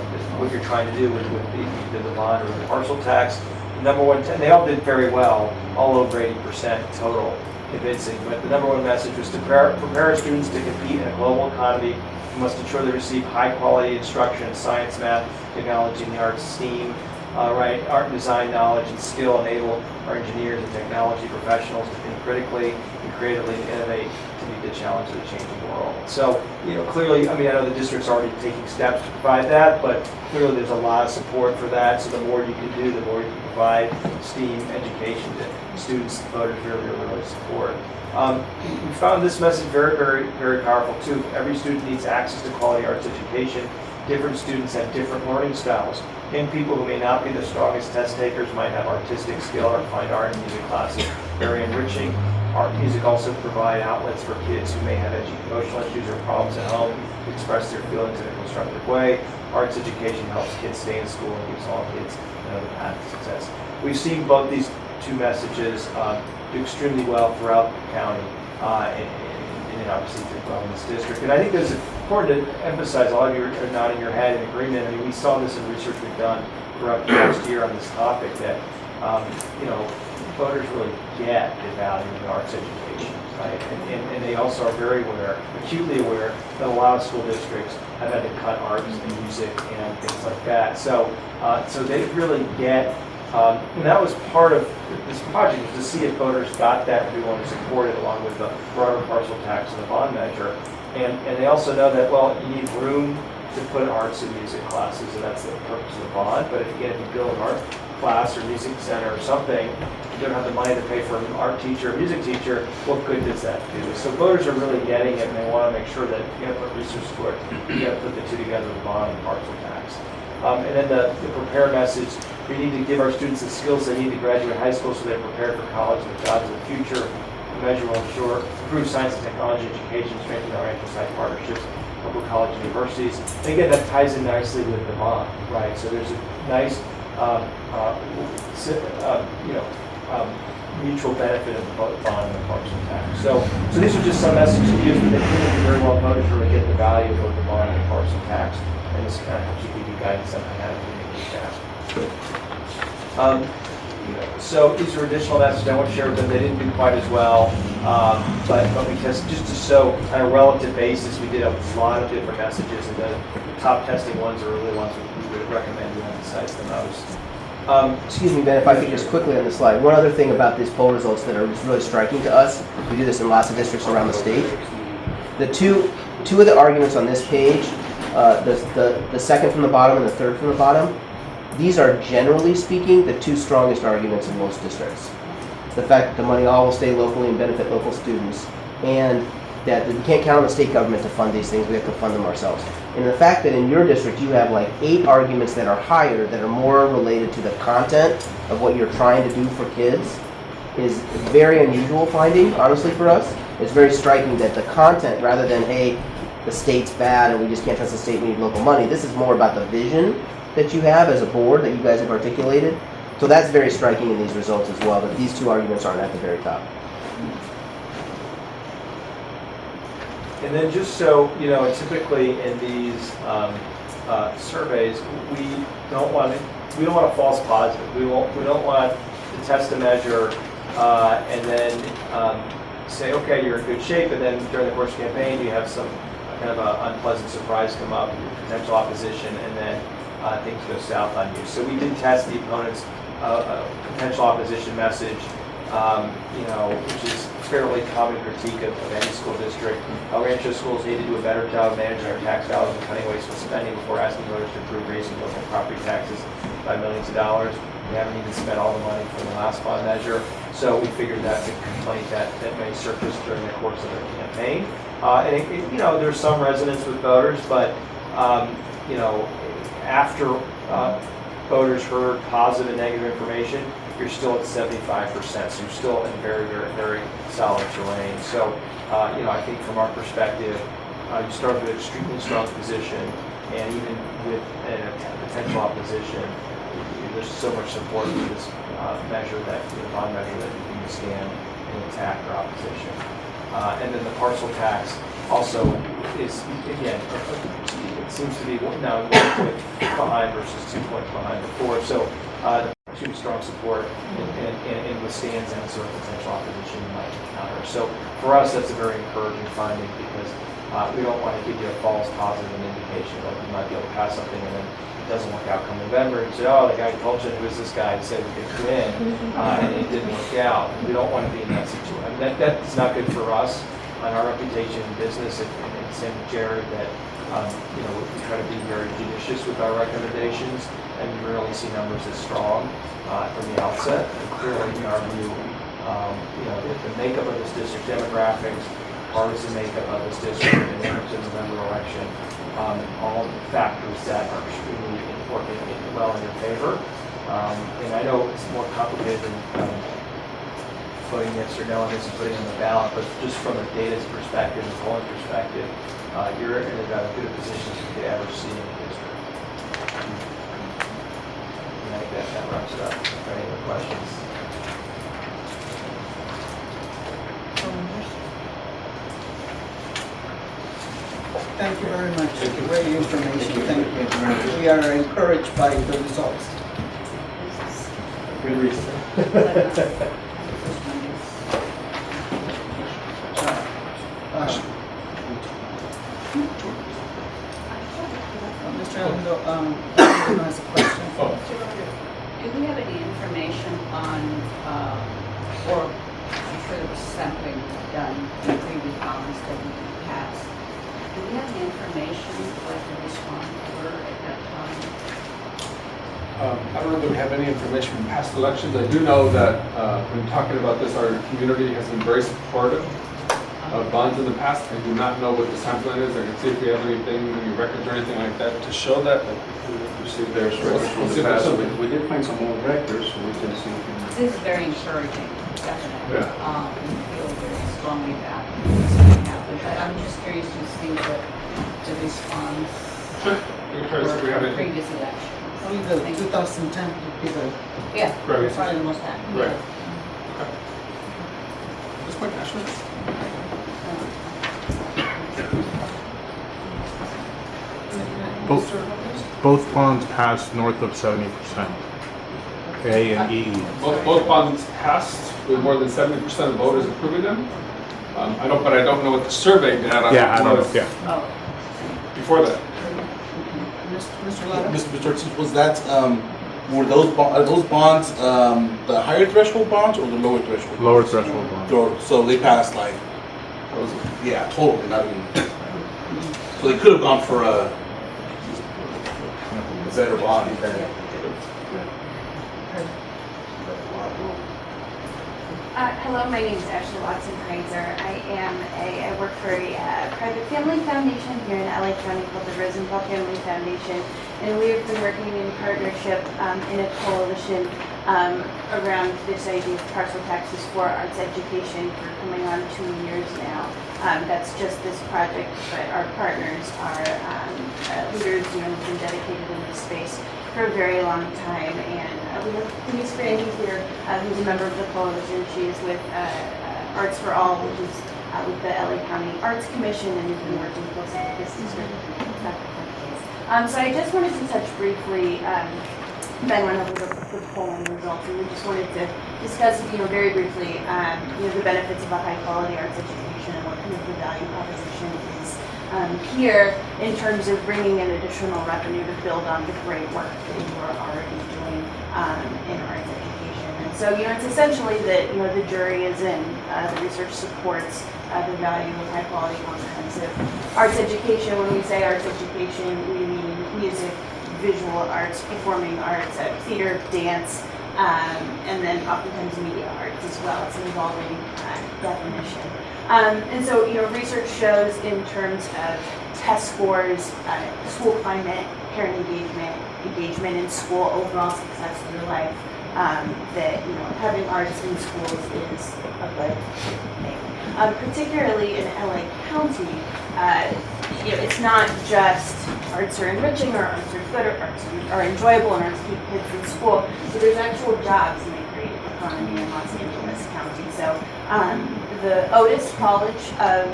you're trying to do with either the bond or the parcel tax. Number one, they all did very well, all over 80% total convincing. But the number one message was to prepare students to compete in a global economy. We must ensure they receive high quality instruction in science, math, technology, and the arts, STEAM, art and design knowledge and skill enable our engineers and technology professionals to think critically and creatively and innovate to meet the challenge of the changing world. So, you know, clearly, I mean, I know the district's already taking steps to provide that, but clearly there's a lot of support for that. So the more you can do, the more you can provide STEAM education to students, voters really support. We found this message very, very, very powerful too. Every student needs access to quality arts education. Different students have different learning styles. Young people who may not be the strongest test takers might have artistic skill or find art and music classes very enriching. Art and music also provide outlets for kids who may have emotional issues or problems at home to express their feelings in a constructive way. Arts education helps kids stay in school and gives all kids another path to success. We've seen both these two messages do extremely well throughout the county, and obviously did well in this district. And I think it's important to emphasize, a lot of you are nodding your head in agreement. I mean, we saw this in research we've done throughout the last year on this topic that, you know, voters really get the value of arts education, right? And they also are very aware, acutely aware, that a lot of school districts have had to cut arts and music and things like that. So they really get And that was part of this project, was to see if voters got that, and we want to support it along with the broader parcel tax and the bond measure. And they also know that, well, you need room to put arts and music classes, and that's the purpose of the bond. But if, again, if you build an art class or music center or something, you don't have the money to pay for an art teacher or music teacher, what good does that do? So voters are really getting it, and they want to make sure that you got to put research to it. You got to put the two together, the bond and parcel tax. And then the prepare message, we need to give our students the skills they need to graduate high school so they're prepared for college and the jobs of the future. The measure will ensure improved science and technology education, strengthen our inter-site partnerships, local college and universities. And again, that ties in nicely with the bond, right? So there's a nice, mutual benefit of the bond and the parcel tax. So these are just some messages to use, but they can be very well voters really get the value of both the bond and the parcel tax. And this kind of helps you give you guidance on how to make that. So these are additional messages I want to share with them. They didn't do quite as well, but because just to show on a relative basis, we did a lot of different messages, and the top testing ones are really ones we would recommend you emphasize the most. Excuse me, Ben, if I could just quickly on the slide. One other thing about these poll results that are just really striking to us, we do this in lots of districts around the state. The two of the arguments on this page, the second from the bottom and the third from the bottom, these are generally speaking the two strongest arguments in most districts. The fact that the money all will stay locally and benefit local students, and that we can't count on the state government to fund these things, we have to fund them ourselves. And the fact that in your district you have like 8 arguments that are higher, that are more related to the content of what you're trying to do for kids, is a very unusual finding, honestly, for us. It's very striking that the content, rather than, hey, the state's bad and we just can't trust the state, we need local money, this is more about the vision that you have as a board that you guys have articulated. So that's very striking in these results as well, that these two arguments aren't at the very top. And then just so you know, typically in these surveys, we don't want a false positive. We don't want to test a measure and then say, okay, you're in good shape, and then during the course of the campaign, you have some kind of an unpleasant surprise come up, potential opposition, and then things go south on you. So we did test the opponent's potential opposition message, which is fairly common critique of any school district. Rancho schools need to do a better job managing our tax dollars and cutting wasteful spending before asking voters to approve raising local property taxes by millions of dollars. We haven't even spent all the money from the last bond measure, so we figured that's a complaint that may surface during the course of the campaign. And there's some resonance with voters, but after voters heard positive and negative information, you're still at 75%, so you're still in very, very, very solid terrain. So, I think from our perspective, you start with an extremely strong position, and even with a potential opposition, there's so much support for this measure, that the bond measure, that you can withstand and attack our opposition. And then the parcel tax also is, again, it seems to be now 1 point behind versus 2 points behind before. So, strong support and withstands any sort of potential opposition you might encounter. So for us, that's a very encouraging finding, because we don't want to give you a false positive indication that you might be able to pass something and then it doesn't work out come November, and you say, oh, the guy told you, who is this guy, and said we could come in, and it didn't work out. We don't want to be in that situation. I mean, that's not good for us on our reputation in business, and same with Jared, that we try to be very judicious with our recommendations, and we rarely see numbers as strong from the outset. And clearly, in our view, the makeup of this district, demographics, partisan makeup of this district, and the November election, all factors that are extremely important and well in your favor. And I know it's more complicated than voting yes or no on this and putting it on the ballot, but just from a data perspective and polling perspective, you're in about as good a position as you could ever see in the district. And I think that wraps it up. Any other questions? Thank you very much. Great information. Thank you. We are encouraged by the results. Good reason. Mr. Alendo has a question. Do we have any information mission collected this fund were at that time? I don't know that we have any information from past elections. I do know that when talking about this, our community has been very supportive of bonds in the past. I do not know what the sampling is. I can see if we have anything, any records or anything like that to show that. But We see there's records from the past. We did find some old records, so we can see. This is very encouraging, definitely. Yeah. We feel very strongly that this can happen, but I'm just curious to see what the response We can try to see if we have were anything. previous elections. Only the 2010 would be the, Yeah, Right. probably the most active. Right. This point, Ashley? Both bonds passed north of 70%. A and E. Both bonds passed with more than 70% of voters approving them. I don't know what the survey data Yeah, I don't know, was yeah. Oh, before that. Mr. Lara? Mr. Ortiz, was that, were are those bonds, the higher threshold bonds or the lower threshold? Lower threshold bonds. So they passed like, yeah, totally, not even. So they could have gone for a better bond. Hello, my name is Ashley Watson-Kaiser. I work for a private family foundation here in LA County called the Rosenthal Family Foundation. And we have been working in partnership in a coalition around this idea of partial taxes for arts education for coming on 2 years now. That's just this project, but our partners are leaders, who've been dedicated in this space for a very long time. And we have Denise Brandy here, who's a member of the coalition. She is with Arts for All, which is with the LA County Arts Commission, and we've been working closely with this district. So I just wanted to touch briefly, Ben went over the polling results, and we just wanted to discuss, very briefly, the benefits of a high-quality arts education and what kind of the value proposition is here in terms of bringing in additional revenue to build on the great work that you are already doing in arts education. And so, it's essentially that, the jury is in. The research supports the value of high-quality, comprehensive arts education. When we say arts education, we mean music, visual arts, performing arts, theater, dance, and then oftentimes media arts as well. It's an evolving definition. And so, research shows in terms of test scores, school climate, parent engagement in school, overall success through life, that, having arts in schools is a good thing. Particularly in LA County, it's not just arts are enriching or arts are good or arts are enjoyable and arts keep kids in school. So there's actual jobs in the creative economy in Los Angeles County. So the Otis College of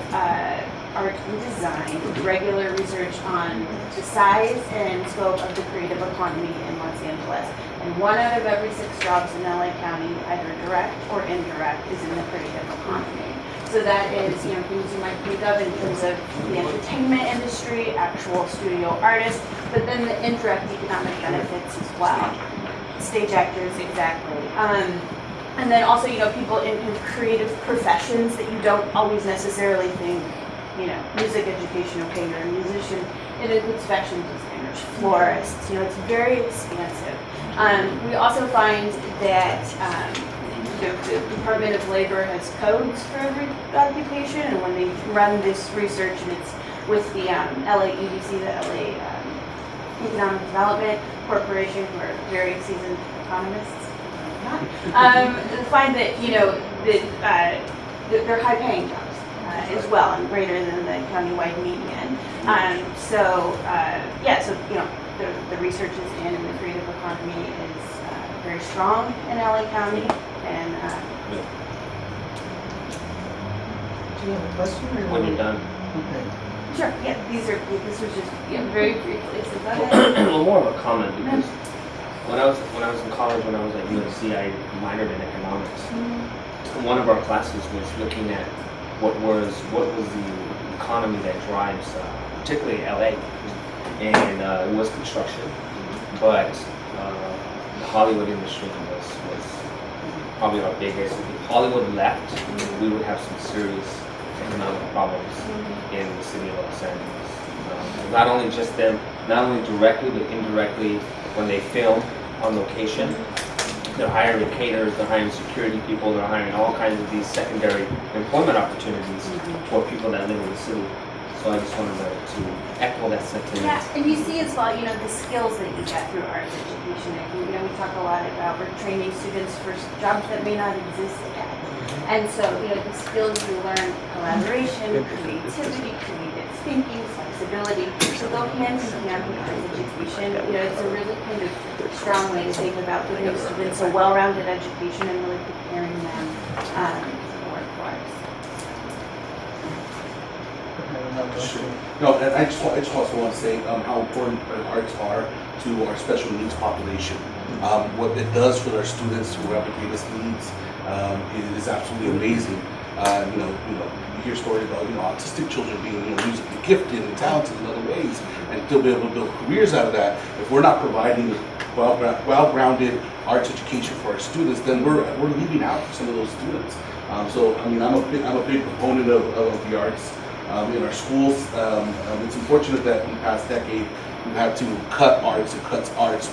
Art and Design did regular research on the size and scope of the creative economy in Los Angeles. And 1 out of every 6 jobs in LA County, either direct or indirect, is in the creative economy. So that is, things you might think of in terms of the entertainment industry, actual studio artists, but then the indirect economic benefits as well. Stage actors, exactly. And then also, people in creative professions that you don't always necessarily think, music education, okay, you're a musician. It includes fashion designers, florists, it's very expansive. We also find that the Department of Labor has codes for every occupation, and when they run this research, and it's with the LA EDC, the LA Economic Development Corporation, who are very seasoned economists, find that, they're high-paying jobs as well, and greater than the countywide median. So the research is in, and the creative economy is very strong in LA County. And Do you have a question? Or When you're done. Okay. sure, this was just very briefly. So go ahead. Well, more of a comment, because when I was in college, when I was at UNC, I minored in economics. And one of our classes was looking at what was the economy that drives, particularly LA, and it was construction, but the Hollywood industry was probably our biggest. If Hollywood left, we would have some serious economic problems in the city of Los Angeles. Not only just them, not only directly, but indirectly when they film on location. They're hiring caterers, they're hiring security people, they're hiring all kinds of these secondary employment opportunities for people that live in the city. So I just wanted to echo that sentiment. Yeah, and you see as well, the skills that you get through arts education. I think, we talk a lot about we're training students for jobs that may not exist yet. And so, the skills you learn, collaboration, creativity, creative thinking, flexibility, to go hand in hand with arts education, it's a really kind of strong way to think about giving students a well-rounded education and really preparing them for the workforce. No, and I just also want to say how important arts are to our special needs population. What it does for our students who have the greatest needs is absolutely amazing. You hear stories about autistic children being musically gifted and talented in other ways, and still be able to build careers out of that. If we're not providing well-grounded arts education for our students, then we're leaving out some of those students. I'm a big proponent of the arts. In our schools, it's unfortunate that in the past decade we've had to cut arts,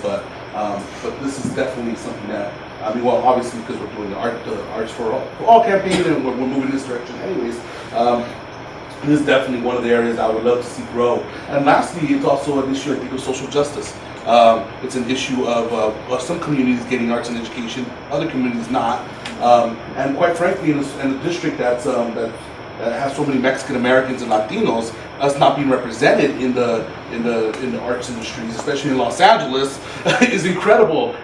but this is definitely something that, obviously because we're doing the Arts for All campaign and we're moving in this direction anyways, this is definitely one of the areas I would love to see grow. And lastly, it's also an issue, I think, of social justice. It's an issue of some communities getting arts and education, other communities not. And quite frankly, in a district that has so many Mexican Americans and Latinos, us not being represented in the arts industries, especially in Los Angeles, is incredible.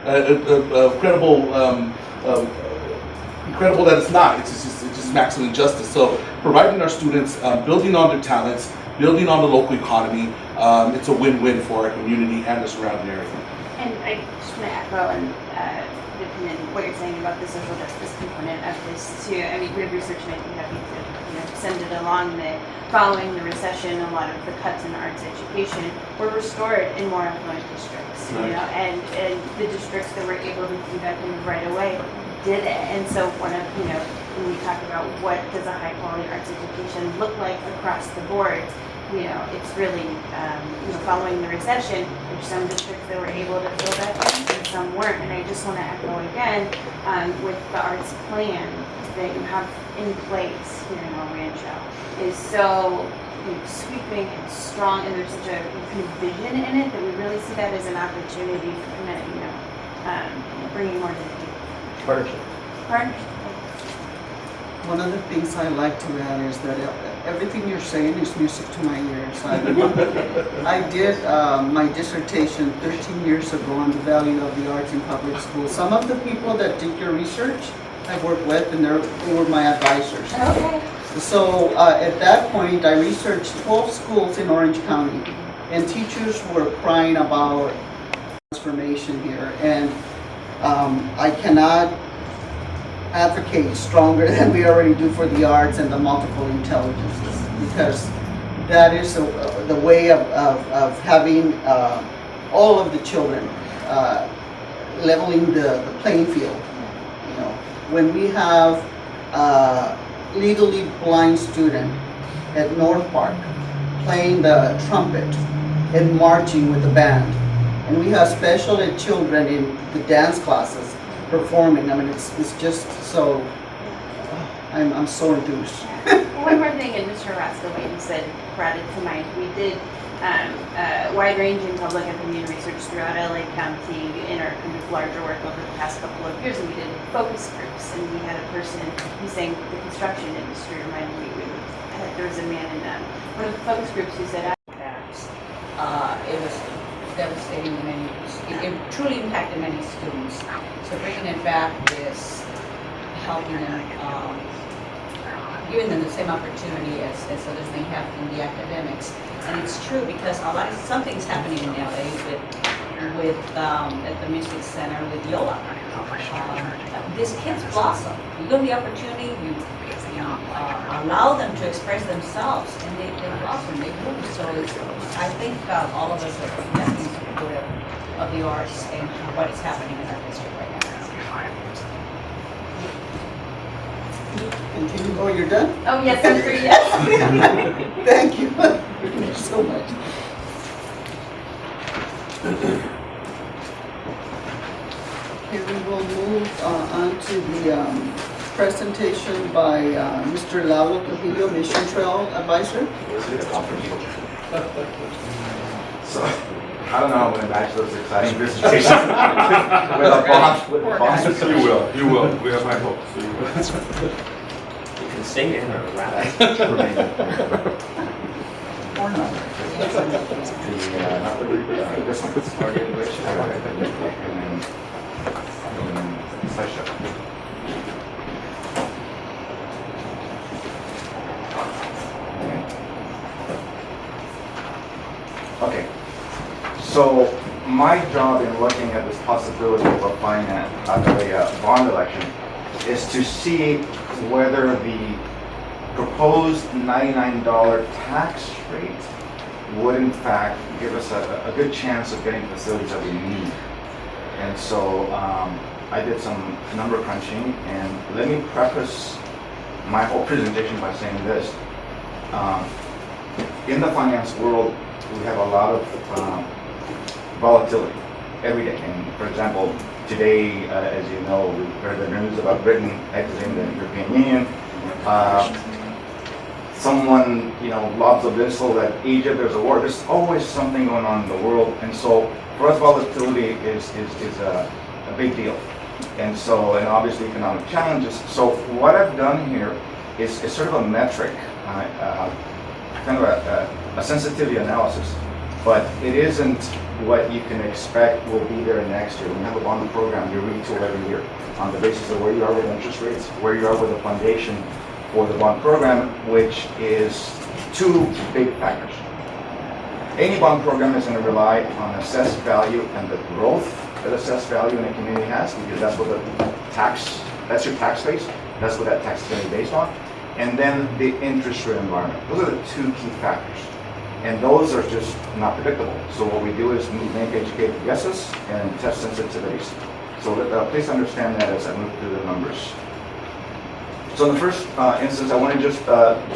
Incredible that it's not. It's just maximum injustice. So providing our students, building on their talents, building on the local economy, it's a win-win for our community and the surrounding area. And I just want to echo and what you're saying about the social justice component of this too. I mean, we have research, and I'd be happy to send it along, that following the recession, a lot of the cuts in arts education were restored in more affluent districts. And the districts that were able to do that kind of right away did it. And so one of when we talk about what does a high quality arts education look like across the board, it's really, following the recession, there's some districts that were able to fill that in and some weren't. And I just want to echo again, with the arts plan that you have in place here in El Rancho is so sweeping and strong, and there's such a kind of vision in it that we really see that as an opportunity for kind of, bringing more to the table. Partnership. One of the things I like to add is that everything you're saying is music to my ears. I did my dissertation 13 years ago on the value of the arts in public schools. Some of the people that did your research I worked with, and they were my advisors. Okay. So at that point, I researched 12 schools in Orange County, and teachers were crying about transformation here. And I cannot advocate stronger than we already do for the arts and the multiple intelligences, because that is the way of having all of the children leveling the playing field. When we have a legally blind student at North Park playing the trumpet and marching with the band, and we have special ed children in the dance classes performing. I mean, it's just so, I'm so enthused. One more thing, and Mr. Roscoe, what you said brought it to mind. We did wide-ranging public opinion research throughout LA County in our kind of larger work over the past couple of years, and we did focus groups, and we had a person who saying the construction industry reminded me, there was a man in one of the focus groups who said, it was devastating to many, it truly impacted many students. So bringing it back is helping them, giving them the same opportunity as others may have in the academics. And it's true because something's happening in LA with at the Music Center with Yola. These kids blossom. You give them the opportunity, you allow them to express themselves, and they blossom, they bloom. So I think all of us are definitely supportive of the arts and what is happening in our district right now. Continue. Oh, you're done? oh yes, I'm free, yes. Thank you. Thank you so much. Okay, we will move on to the presentation by Mr. Lalo Trujillo, Mission Trail Advisor. So, I don't know how I'm gonna match those exciting presentations with a boss, with a boss. You will, we have high hopes. You can sing it or rap. Or not. This one, Smart English, and slideshow. Okay, so my job in looking at this possibility of applying a bond election is to see whether the proposed $99 tax rate would in fact give us a good chance of getting facilities that we need. And so I did some number crunching, and let me preface my whole presentation by saying this. In the finance world, we have a lot of volatility every day. And for example, today, as you know, we heard the news about Britain exiting the European Union. Someone, lobs a missile that Egypt, there's a war. There's always something going on in the world. And so for us, volatility is a big deal. And so, and obviously economic challenges. So what I've done here is sort of a metric, kind of a sensitivity analysis, but it isn't what you can expect will be there next year. When you have a bond program, you retool every year on the basis of where you are with interest rates, where you are with the foundation for the bond program, which is two big factors. Any bond program is going to rely on assessed value and the growth that assessed value in a community has, because that's what that's your tax base, that's what that tax is going to be based on. And then the interest rate environment. Those are the two key factors. And those are just not predictable. So what we do is make educated guesses and test sensitivities. So please understand that as I move through the numbers. So in the first instance, I want to just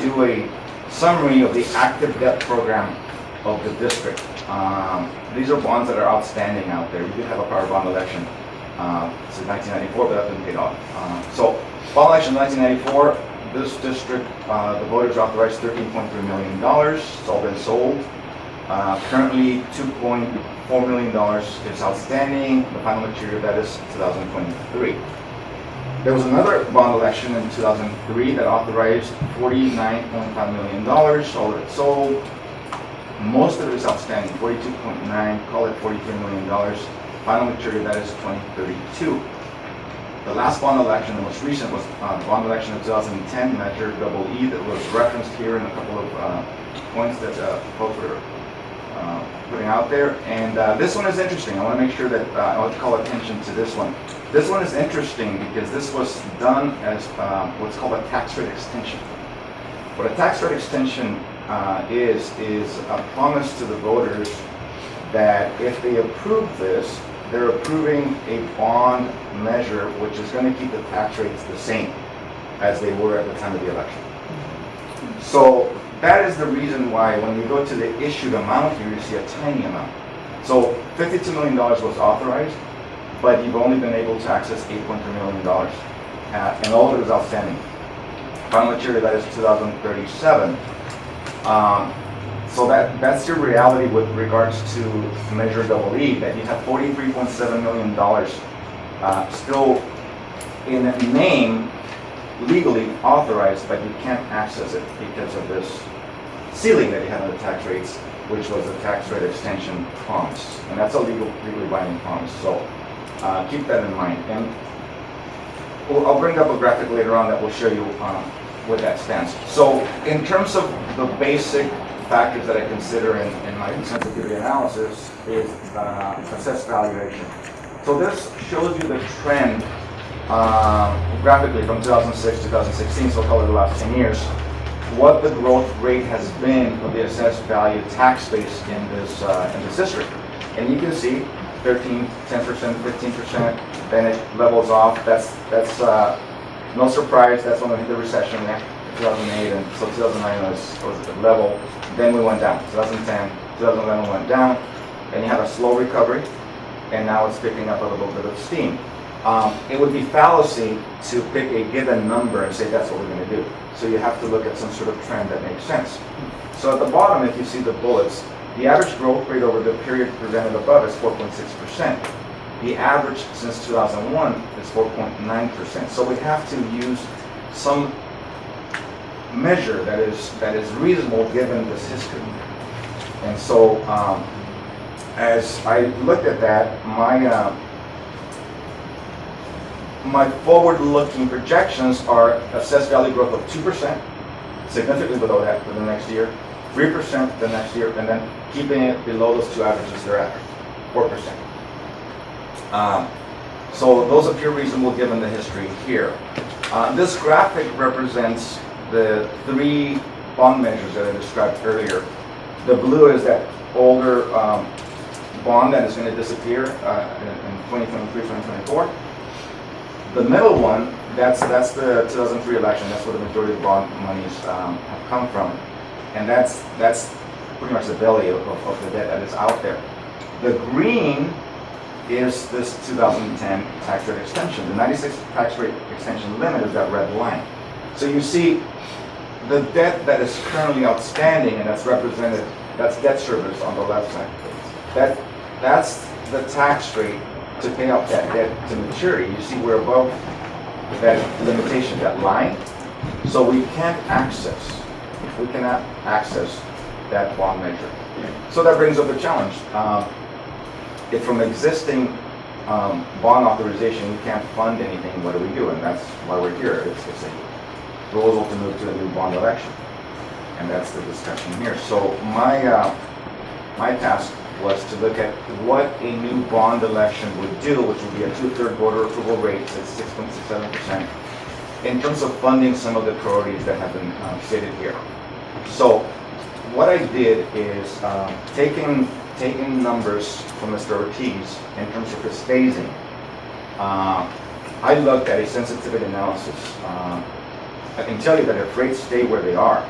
do a summary of the active debt program of the district. These are bonds that are outstanding out there. We did have a prior bond election since 1994, but that's been paid off. So bond election 1994, this district, the voters authorized $13.3 million. It's all been sold. Currently, $2.4 million is outstanding. The final maturity of that is 2023. There was another bond election in 2003 that authorized $49.5 million. All of it sold. Most of it is outstanding, 42.9, call it $43 million. Final maturity of that is 2032. The last bond election, the most recent, was bond election of 2010, Measure EE, that was referenced here in a couple of points that folks were putting out there. And this one is interesting. I want to make sure that I want to call attention to this one. This one is interesting because this was done as what's called a tax rate extension. What a tax rate extension is a promise to the voters that if they approve this, they're approving a bond measure which is going to keep the tax rates the same as they were at the time of the election. So that is the reason why when you go to the issued amount here, you see a tiny amount. So $52 million was authorized, but you've only been able to access $8.3 million, and all of it is outstanding. Final maturity, that is 2037. So that's your reality with regards to Measure EE, that you have $43.7 million still in name legally authorized, but you can't access it because of this ceiling that you have on the tax rates, which was a tax rate extension promise. And that's a legally binding promise. So keep that in mind. And I'll bring up a graphic later on that will show you where that stands. So in terms of the basic factors that I consider in my sensitivity analysis is assessed valuation. So this shows you the trend graphically from 2006 to 2016, so call it the last 10 years, what the growth rate has been of the assessed value tax base in this district. And you can see 13, 10%, 15%, then it levels off. That's no surprise, that's when we hit the recession there. 2008, and so 2009 was level. Then we went down. 2010, 2011 went down, and you had a slow recovery, and now it's picking up a little bit of steam. It would be fallacy to pick a given number and say that's what we're going to do. So you have to look at some sort of trend that makes sense. So at the bottom, if you see the bullets, the average growth rate over the period presented above is 4.6%. The average since 2001 is 4.9%. So we have to use some measure that is reasonable given this history. And so as I looked at that, my forward-looking projections are assessed value growth of 2%, significantly below that for the next year, 3% the next year, and then keeping it below those two averages thereafter, 4%. So those appear reasonable given the history here. This graphic represents the three bond measures that I described earlier. The blue is that older bond that is going to disappear in 2023, 2024. The middle one, that's the 2003 election. That's where the majority of the bond monies have come from, and that's pretty much the belly of the debt that is out there. The green is this 2010 tax rate extension. The 96 tax rate extension limit is that red line. So you see the debt that is currently outstanding, and that's represented, that's debt service on the left side. That's the tax rate to pay off that debt to maturity. You see we're above that limitation, that line. So we cannot access that bond measure. So that brings up a challenge. If from existing bond authorization we can't fund anything, what do we do? And that's why we're here. It's a proposal to move to a new bond election. And that's the discussion here. So my task was to look at what a new bond election would do, which would be a 2/3 voter approval rate at 6.67%, in terms of funding some of the priorities that have been stated here. So what I did is taking numbers from Mr. Ortiz in terms of his phasing. I looked at a sensitivity analysis. I can tell you that if rates stay where they are,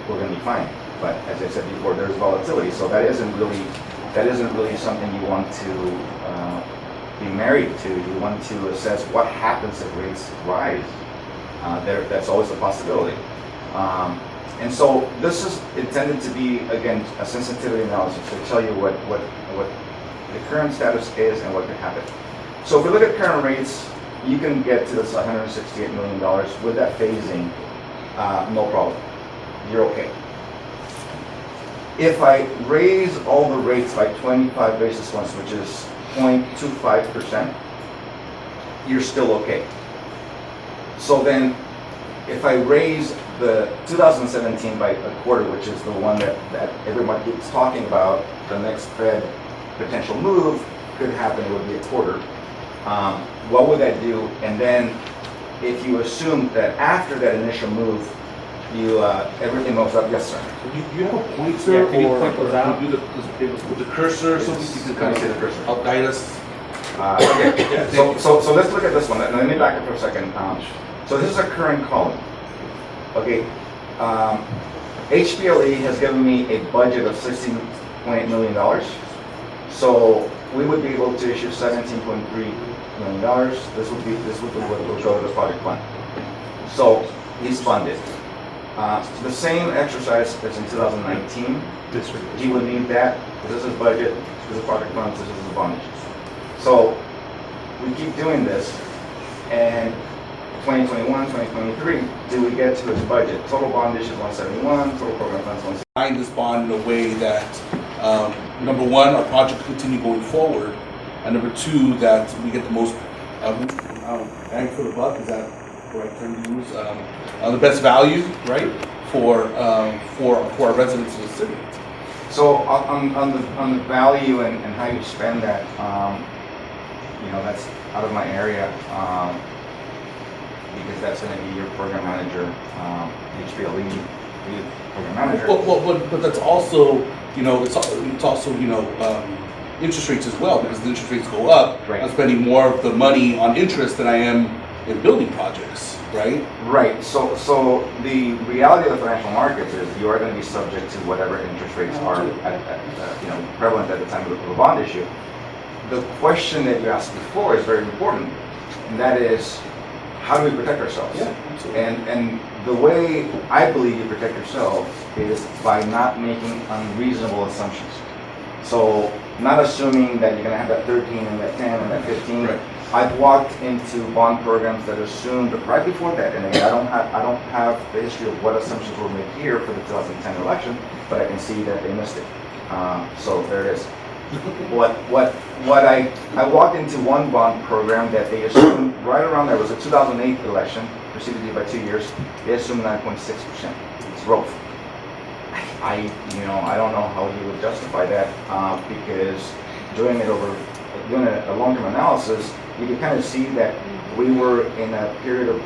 we're going to be fine. But as I said before, there's volatility, so that isn't really something you want to be married to. You want to assess what happens if rates rise. That's always a possibility. And so this is intended to be, again, a sensitivity analysis to tell you what the current status is and what could happen. So if we look at current rates, you can get to this $168 million with that phasing, no problem. You're okay. If I raise all the rates by 25 basis points, which is 0.25%, you're still okay. So then, if I raise the 2017 by a quarter, which is the one that everyone keeps talking about, the next Fed potential move could happen, it would be a quarter. What would that do? And then, if you assume that after that initial move, everything goes up, yes, sir. You have a pointer, Yeah, can you or point those out? do with the cursor or something? You can kind See the of cursor. help guide us. Okay. So let's look at this one. Let me back up for a second. So this is a current column. Okay. HPLE has given me a budget of $16.8 million. So we would be able to issue $17.3 million. This would be what will go to the project fund. So he's funded. The same exercise as in 2019. He would need that. This is budget. This is project funds. This is the bond issues. So we keep doing this, and 2021, 2023, do we get to his budget? Total bond issues 171. Total program funds 170. Find this bond in a way that, number one, our project will continue going forward, and number two, that we get the most bang for the buck. Is that the right term to use? The best value, right, for our residents of the city. So on the value and how you spend that, that's out of my area, because that's going to be your program manager, HPLE program manager. But that's also, it's also interest rates as well, because the interest rates go up. Right. I'm spending more of the money on interest than I am in building projects. right? Right, so the reality of the financial markets is you are going to be subject to whatever interest rates are prevalent at the time of the bond issue. The question that you asked before is very important, and that is, how do we protect ourselves? Yeah, absolutely. And the way I believe you protect yourselves is by not making unreasonable assumptions. So not assuming that you're going to have that 13 and that 10 and that 15. Right. I've walked into bond programs that assumed right before that, and again, I don't have the history of what assumptions were made here for the 2010 election, but I can see that they missed it. So there it is. I walked into one bond program that they assumed right around there was a 2008 election, preceded by 2 years. They assumed 9.6% growth. I don't know how you would justify that because doing a long-term analysis, you can kind of see that we were in a period of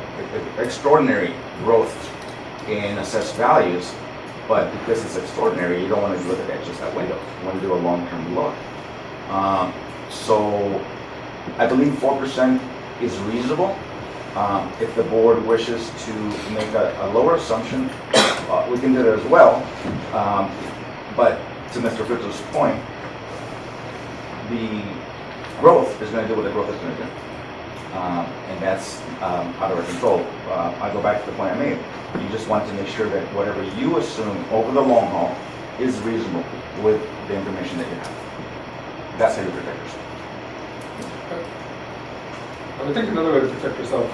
extraordinary growth in assessed values, but because it's extraordinary, you don't want to look at that just that window. You want to do a long-term look. So I believe 4% is reasonable. If the board wishes to make a lower assumption, we can do that as well. But to Mr. Fritzl's point, the growth is going to do what the growth is going to do. And that's out of our control. I go back to the point I made. You just want to make sure that whatever you assume over the long haul is reasonable with the information that you have. That's how you protect yourself. I would think another way to protect yourself,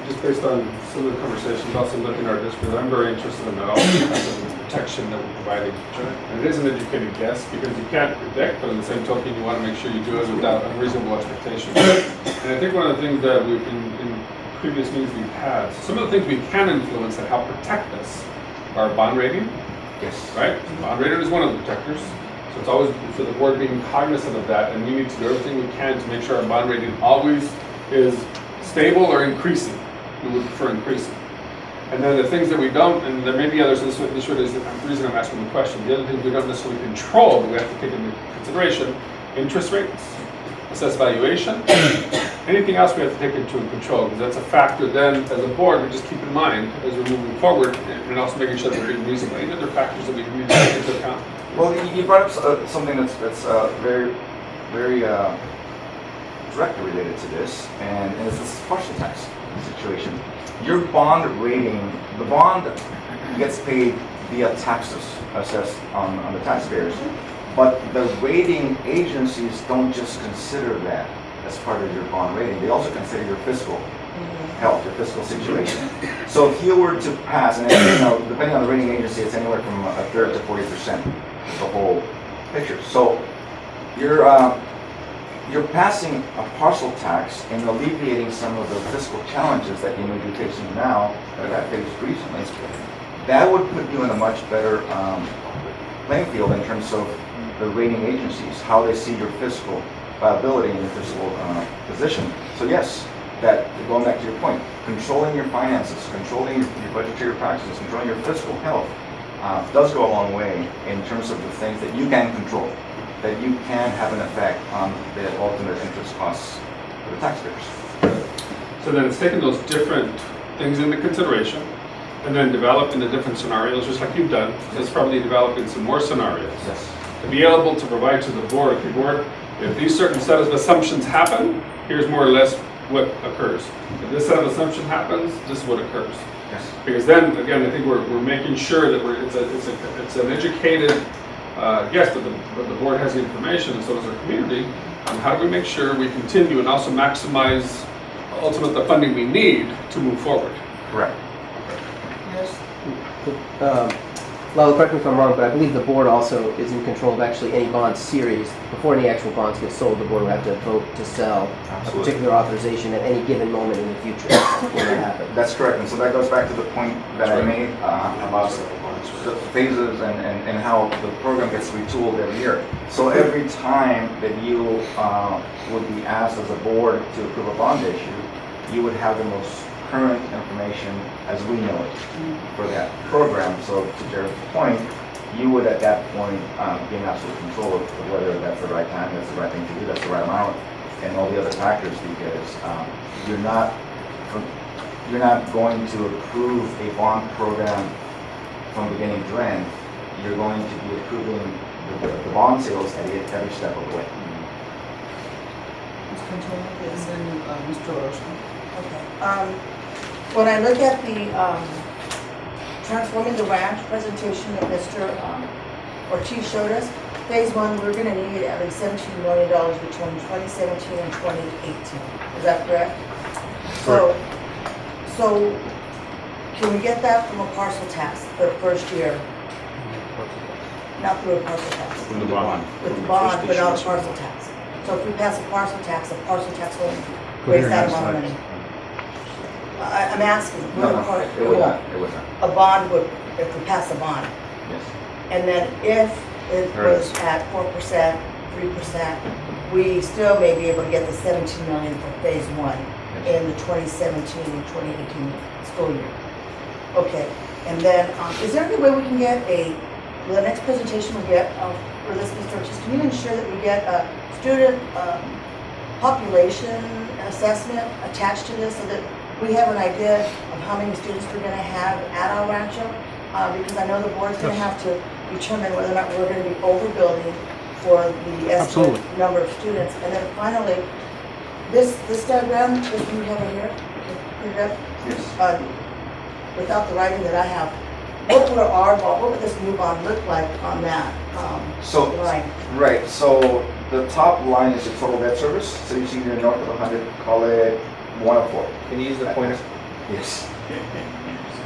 just based on some of the conversations, also looking at our district, I'm very interested in that also kind of protection that we're providing. And it is an educated guess because you can't predict, but on the same token, you want to make sure you do it without unreasonable expectations. And I think one of the things that in previous meetings we've had, some of the things we can influence that help protect us are bond rating. Yes. Right? Bond rating is one of the protectors. So it's always for the board being cognizant of that, and we need to do everything we can to make sure our bond rating always is stable or increasing. We would prefer increasing. And then the things that we don't, and there may be others, this is the reason I'm asking the question, the other things we don't necessarily control, but we have to take into consideration, interest rates, assessed valuation, anything else we have to take into control, because that's a factor then, as a board, we just keep in mind as we're moving forward, and also making sure that we're being reasonable. Any other factors that we need to take into account? Well, you brought up something that's very, very directly related to this, and it's this partial tax situation. Your bond rating, the bond gets paid via taxes assessed on the taxpayers, but the rating agencies don't just consider that as part of your bond rating. They also consider your fiscal health, your fiscal situation. So if you were to pass, and depending on the rating agency, it's anywhere from a third to 40% of the whole picture. So you're passing a partial tax and alleviating some of the fiscal challenges that you may be facing now that I faced recently. That would put you in a much better playing field in terms of the rating agencies, how they see your fiscal viability and your fiscal position. So yes, that going back to your point, controlling your finances, controlling your budgetary practices, controlling your fiscal health does go a long way in terms of the things that you can control, that you can have an effect on the ultimate interest costs for the taxpayers. So then it's taking those different things into consideration and then developing the different scenarios, just like you've done. It's probably developing some more scenarios. Yes. To be able to provide to the board, okay, board, if these certain set of assumptions happen, here's more or less what occurs. If this set of assumption happens, this is what occurs. Yes. Because then, again, I think we're making sure that it's an educated guess that the board has the information, and so does our community, on how do we make sure we continue and also maximize ultimately the funding we need to move forward. Correct. Yes. Lalo, correct me if I'm wrong, but I believe the board also is in control of actually any bond series. Before any actual bonds get sold, the board will have to vote to sell a particular authorization at any given moment in the future when that happens. That's correct, and so that goes back to the point that I made about the phases and how the program gets retooled every year. So every time that you would be asked as a board to approve a bond issue, you would have the most current information as we know it for that program. So to Jared's point, you would at that point be in absolute control of whether that's the right time, that's the right thing to do, that's the right amount, and all the other factors, because you're not, you're not going to approve a bond program from beginning to end. You're going to be approving the bond sales at every step of the way. Ms. Controller, and then Mr. Orozco. Okay. When I look at the Transforming the Ranch presentation that Mr. Ortiz showed us, phase one, we're gonna need at least $17 million between 2017 and 2018. Is that correct? So can we get that from a parcel tax for the first year? Not through a parcel tax. From the bond. With the bond, but not a parcel tax. So if we pass a parcel tax won't raise that amount of money. I'm asking, No, it would not, it would not. a bond would, if we pass a bond, Yes. and then if it was at 4%, 3%, we still may be able to get the 17 million for phase one in the 2017 and 2018 school year. Okay, and then, is there any way we can get the next presentation we get for this, Mr. Ortiz, can you ensure that we get a student population assessment attached to this so that we have an idea of how many students we're gonna have at El Rancho? Because I know the board's gonna have to determine whether or not we're gonna be overbuilding for the estimate number of students. And then finally, this diagram, if you have it here, put it up. Yes. Without the writing that I have, what would our bond, what would this new bond look like on that line? Right, so the top line is your total debt service. So you see here north of 100, call it 104. Can you use the pointer? Yes.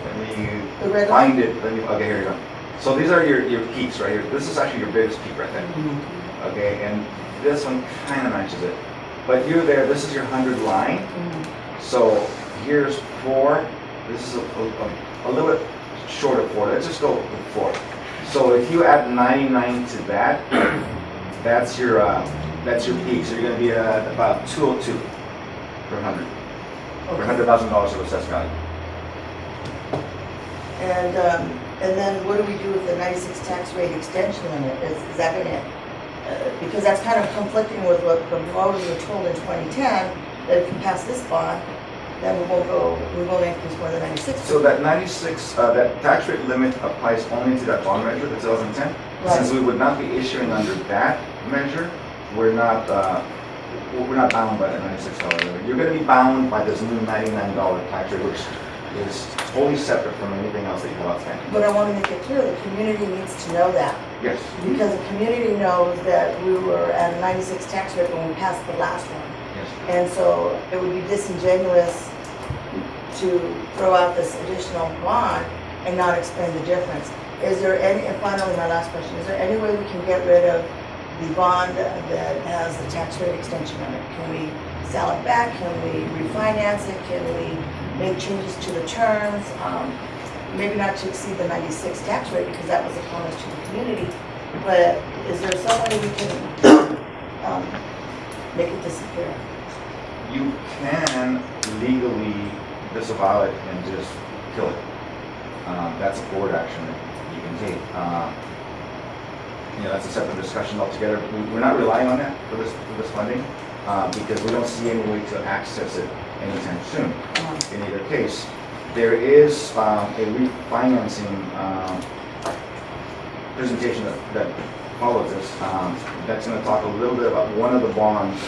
Let me The red find it. Okay, here you go. So these are your peaks right here. This is actually your biggest peak right there. Okay, and this one kind of matches it. But you're there, this is your 100 line. So here's 4. This is a little bit short of 4. Let's just go with 4. So if you add 99 to that, that's your peak. So you're going to be at about 202 per 100. For $100,000 of assessed value. And then what do we do with the 96 tax rate extension limit? Is that gonna, because that's kind of conflicting with what we were told in 2010, that if you pass this bond, then we won't increase more than 96. So that 96, that tax rate limit applies only to that bond measure, the 2010. Right. Since we would not be issuing under that measure, we're not bound by the $96 limit. You're going to be bound by this new $99 tax rate, which is totally separate from anything else that you have outstanding. But I want to make it clear, the community needs to know that. Yes. Because the community knows that we were at a 96 tax rate when we passed the last one. Yes. And so it would be disingenuous to throw out this additional bond and not explain the difference. Is there any, and finally my last question, is there any way we can get rid of the bond that has the tax rate extension on it? Can we sell it back? Can we refinance it? Can we make changes to the terms? Maybe not to exceed the 96 tax rate because that was a promise to the community. But is there some way we can make it disappear? You can legally disavow it and just kill it. That's a board action that you can take. That's a separate discussion altogether. We're not relying on that for this funding because we don't see any way to access it anytime soon. In either case, there is a refinancing presentation that follows this. That's going to talk a little bit about one of the bonds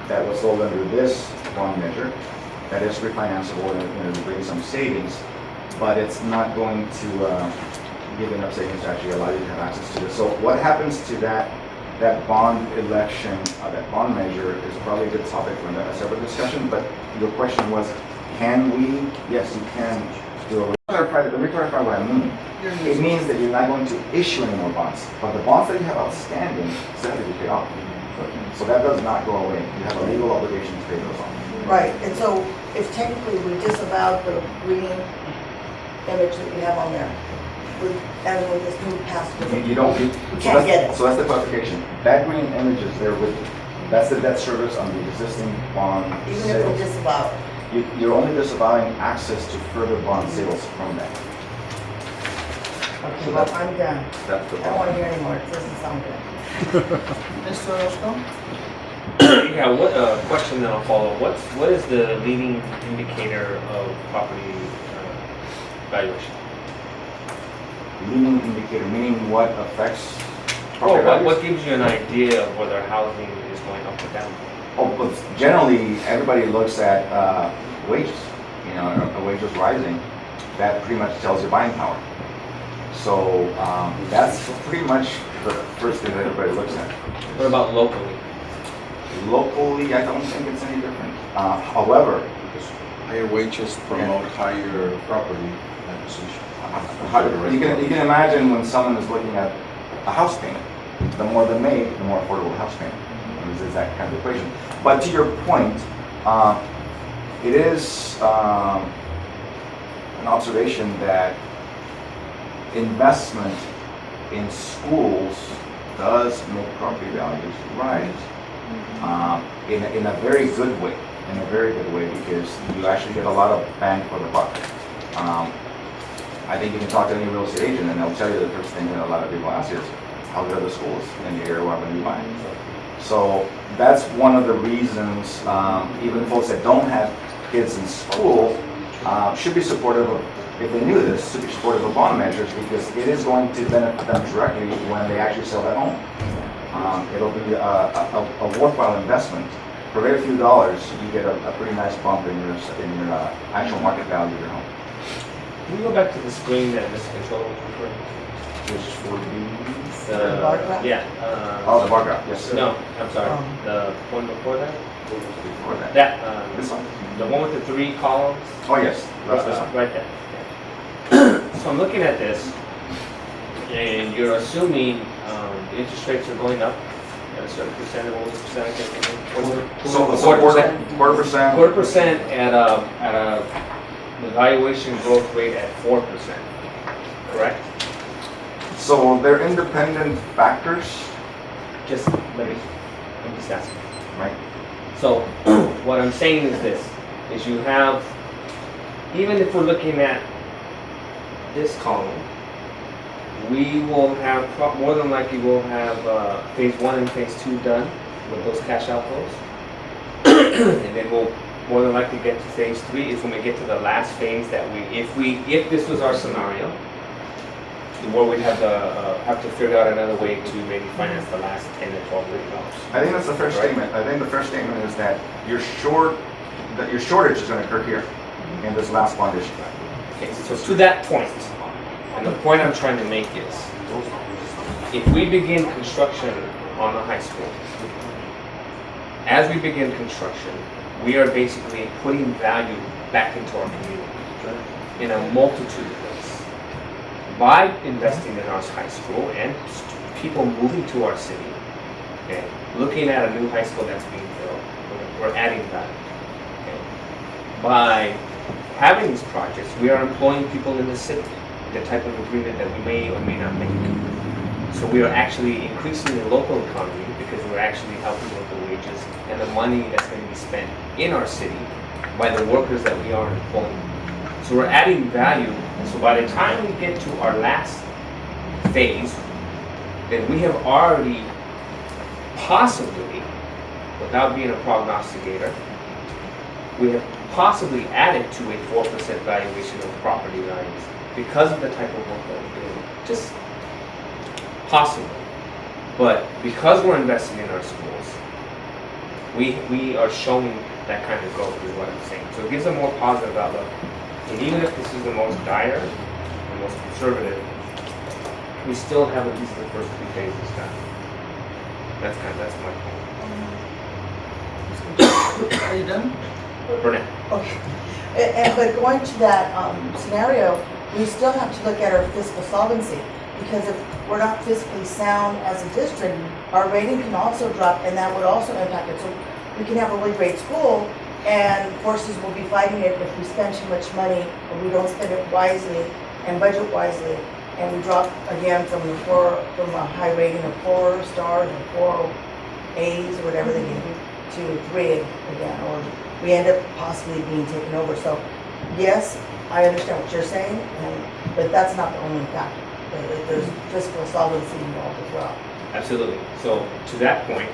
that was sold under this bond measure that is refinanceable and to bring some savings, but it's not going to give enough savings to actually allow you to have access to this. So what happens to that bond election, that bond measure is probably a good topic for a separate discussion, but your question was, can we? Yes, you can do a let me clarify what I mean. It means that you're not going to issue any more bonds, but the bonds that you have outstanding still have to be paid off. So that does not go away. You have a legal obligation to pay those off. Right, and so if technically we disavowed the green image that we have on there, and with this new password, You don't. we can't get it. So that's the clarification. That green image is there with you. That's the debt service on the existing bond Even sales. if we disavow it. You're only disavowing access to further bond sales from that. Okay, well, I'm done. That's the I don't want to hear anymore, it doesn't sound good. Mr. Orozco? Yeah, what, question then I'll follow. What is the leading indicator of property valuation? Leading indicator, meaning what affects Oh, property values? what gives you an idea of whether housing is going up or down? Oh, but generally, everybody looks at wages. You know, a wages rising, that pretty much tells you buying power. So that's pretty much the first thing that everybody looks at. What about locally? Locally, I don't think it's any different. However, Higher wages promote higher property acquisition. you can imagine when someone is looking at a house payment, the more they make, the more affordable the house payment. It's that kind of equation. But to your point, it is an observation that investment in schools does make property values rise in a very good way. In a very good way, because you actually get a lot of bang for the buck. I think you can talk to any real estate agent and they'll tell you the first thing that a lot of people ask is, how good are the schools in the area where I'm going to be buying? So that's one of the reasons even folks that don't have kids in school should be supportive of, if they knew this, should be supportive of bond measures, because it is going to benefit them directly when they actually sell that home. It'll be a worthwhile investment. For very few dollars, you get a pretty nice bump in your actual market value of your home. Can we go back to the screen that Mr. Controller was referring to? Which would be The bar graph? Yeah. oh, the bar graph. Yes. No, I'm sorry. The one before that? Before that. That. This one. The one with the 3 columns? Oh yes, that's this one. Right there. So I'm looking at this, and you're assuming interest rates are going up at a certain percentage. What was the percentage? So quarter percent. Quarter percent at a evaluation growth rate at 4%. Correct? So they're independent factors, Just I'm just asking. right? So what I'm saying is this: is you have, even if we're looking at this column, we will have more than likely we'll have phase 1 and phase 2 done with those cash outflows, and then we'll more than likely get to phase 3 is when we get to the last phase that if this was our scenario, where we'd have to figure out another way to maybe finance the last $10 to $12 million. I think that's the first statement. I think the first statement is that your shortage is going to occur here in this last bond issue. Okay, so to that point, and the point I'm trying to make is, if we begin construction on the high school, as we begin construction, we are basically putting value back into our community in a multitude of ways. By investing in our high school and people moving to our city, okay, looking at a new high school that's being built, we're adding value. Okay. By having these projects, we are employing people in the city, the type of agreement that we may or may not make. So we are actually increasing the local economy because we're actually helping with the wages and the money that's going to be spent in our city by the workers that we are employing. So we're adding value. So by the time we get to our last phase, then we have already possibly, without being a prognosticator, we have possibly added to a 4% valuation of property values because of the type of work that we're doing. Just possible. But because we're investing in our schools, we are showing that kind of growth is what I'm saying. So it gives a more positive outlook. And even if this is the most dire, the most conservative, we still have at least the first 3 phases done. That's my point. Are you done? For now. Okay. But going to that scenario, we still have to look at our fiscal solvency, because if we're not fiscally sound as a district, our rating can also drop, and that would also impact it. So we can have a really great school, and forces will be fighting it if we spend too much money, or we don't spend it wisely and budget wisely, and we drop again from a high rating of 4 stars or 4 A's or whatever they give you to 3 again, or we end up possibly being taken over. So yes, I understand what you're saying, but that's not the only factor. There's fiscal solvency involved as well. Absolutely. So to that point,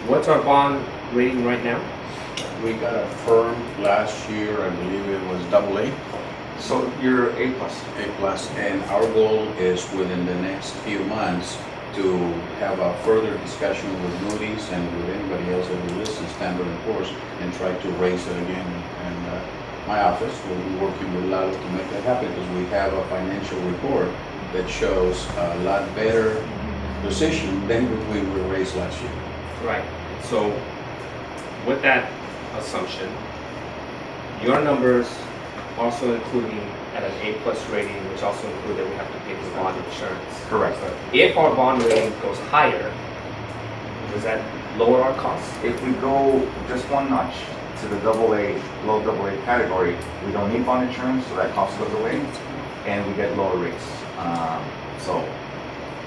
What's our bond rating right now? We got a firm last year, I believe it was AA. So you're A plus. A plus, and our goal is within the next few months to have a further discussion with Moody's and with anybody else that will listen, Standard & Poor's, and try to raise it again. And my office will be working with Lalo to make that happen because we have a financial report that shows a lot better position than we were raised last year. Right. So with that assumption, your numbers also including at an A plus rating, which also include that we have to pay for bond insurance. Correct. If our bond rating goes higher, does that lower our costs? If we go just one notch to the AA, low AA category, we don't need bond insurance, so that cost goes away, and we get lower rates. So,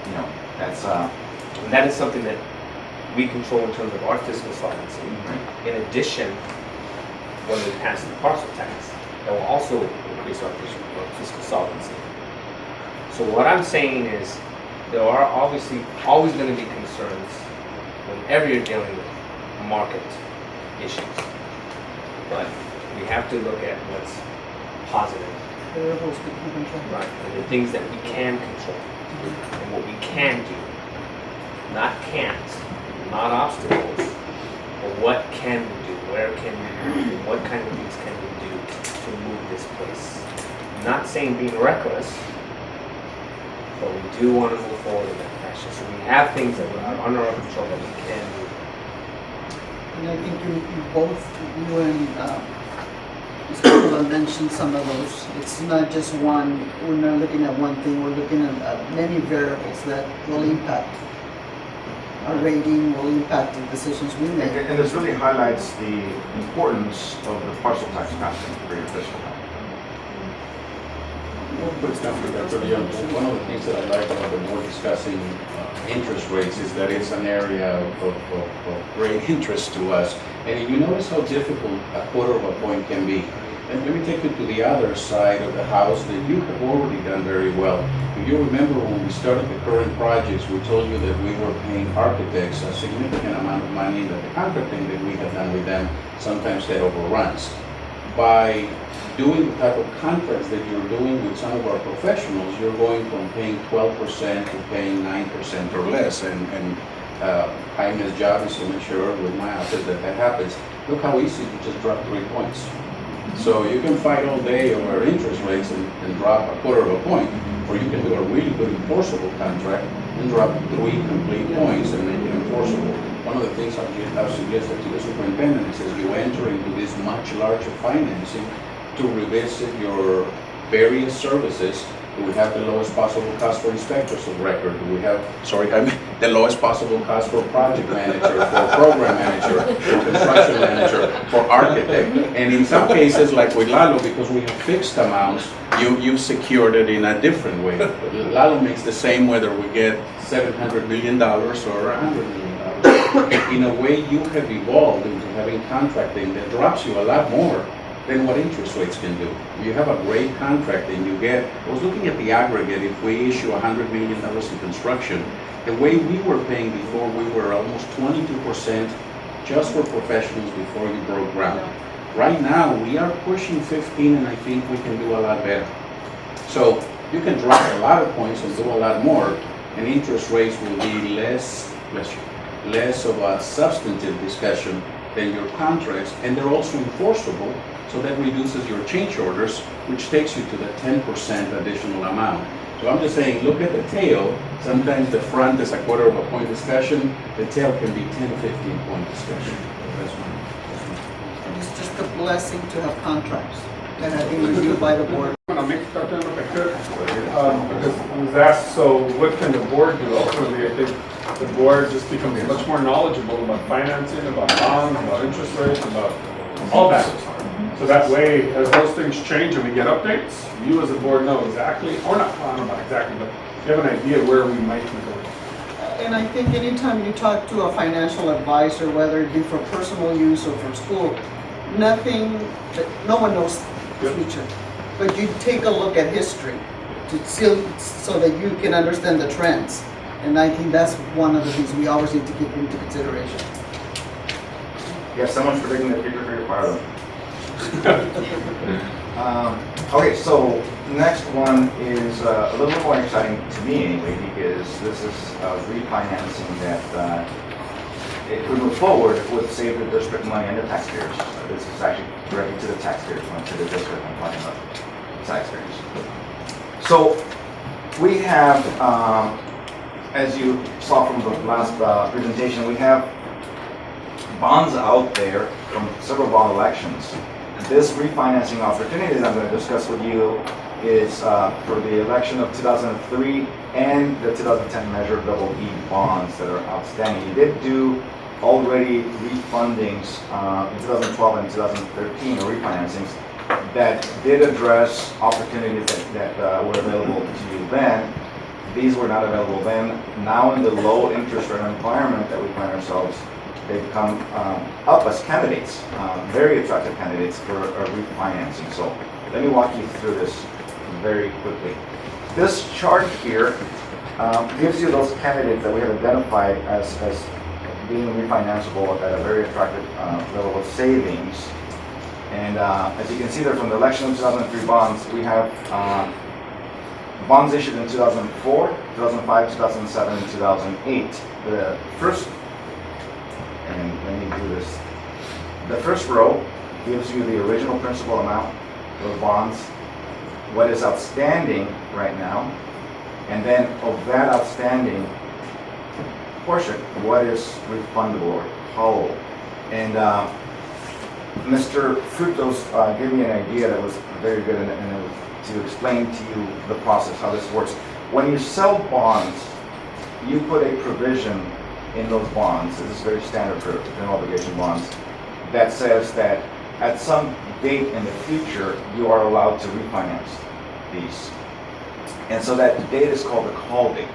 you know, that's And that is something that we control in terms of our fiscal solvency. In addition, when we pass the parcel tax, that will also increase our fiscal solvency. So what I'm saying is, there are obviously always going to be concerns whenever you're dealing with market issues. But we have to look at what's positive. Right, and the things that we can control, and what we can do. Not can't, not obstacles, but what can we do? Where can we do? What kind of things can we do to move this place? I'm not saying being reckless, but we do want to move forward in that fashion. So we have things that are under our control that we can do. And I think you both, you and Mr. Kula mentioned some of those. It's not just one, we're not looking at one thing, we're looking at many variables that will impact our rating, will impact the decisions we make. and this really highlights the importance of the parcel tax passing for your fiscal year. But it's not Dr. Leon, one of the things that I like about the board discussing interest rates is that it's an area of great interest to us. And you notice how difficult a quarter of a point can be. And let me take you to the other side of the house that you have already done very well. If you remember when we started the current projects, we told you that we were paying architects a significant amount of money, that the contracting that we have done with them sometimes had overruns. By doing the type of contracts that you're doing with some of our professionals, you're going from paying 12% to paying 9% or less. And Jaime's job is to make sure with my office that happens. Look how easy to just drop 3 points. So you can fight all day over interest rates and drop a quarter of a point, or you can do a really good enforceable contract and drop 3 complete points and make it enforceable. One of the things I've suggested to the superintendent is as you enter into this much larger financing, to revisit your various services. Do we have the lowest possible cost for inspectors of record? Do we have, the lowest possible cost for project manager, for program manager, for construction manager, for architect? And in some cases, like with Lalo, because we have fixed amounts, you've secured it in a different way. Lalo makes the same whether we get $700 million or $100 million. In a way, you have evolved into having contracting that drops you a lot more than what interest rates can do. You have a great contract and you get, I was looking at the aggregate, if we issue $100 million in construction, the way we were paying before, we were almost 22% just for professionals before you broke ground. Right now, we are pushing 15 and I think we can do a lot better. So you can drop a lot of points and do a lot more, and interest rates will be less of a substantive discussion than your contracts, and they're also enforceable. So that reduces your change orders, which takes you to the 10% additional amount. So I'm just saying, look at the tail. Sometimes the front is a quarter of a point discussion. The tail can be 10 or 15 point discussion. That's one. It's just a blessing to have contracts that have been reviewed by the board. I'll make a comment if I could, because it was asked, so what can the board do? Ultimately, I think the board just becomes much more knowledgeable about financing, about bonds, about interest rates, about all that. So that way, as those things change and we get updates, you as a board know exactly, or not, I don't know about exactly, but you have an idea where we might be going. And I think anytime you talk to a financial advisor, whether it be for personal use or for school, no one knows the future. But you take a look at history to see, so that you can understand the trends. And I think that's one of the things we always need to keep into consideration. Yes, someone's predicting the future for your fire loan. Okay, so next one is a little bit more exciting to me anyway, because this is refinancing that if we move forward would save the district money and the taxpayers. This is actually directly to the taxpayers, not to the district. I'm talking about taxpayers. So we have, as you saw from the last presentation, we have bonds out there from several bond elections. This refinancing opportunity that I'm going to discuss with you is for the election of 2003 and the 2010 Measure Double E bonds that are outstanding. You did do already refundings in 2012 and 2013, or refinancings, that did address opportunities that were available to you then. These were not available then. Now in the low interest rate environment that we find ourselves, they come up as candidates, very attractive candidates for refinancing. So let me walk you through this very quickly. This chart here gives you those candidates that we have identified as being refinanceable at a very attractive level of savings. And as you can see there from the election of 2003 bonds, we have bonds issued in 2004, 2005, 2007, and 2008. The first, and let me do this. The first row gives you the original principal amount of bonds, what is outstanding right now, and then of that outstanding portion, what is refundable or callable. And Mr. Frutos gave me an idea that was very good, and to explain to you the process, how this works. When you sell bonds, you put a provision in those bonds, this is very standard for general obligation bonds, that says that at some date in the future, you are allowed to refinance these. And so that date is called the call date.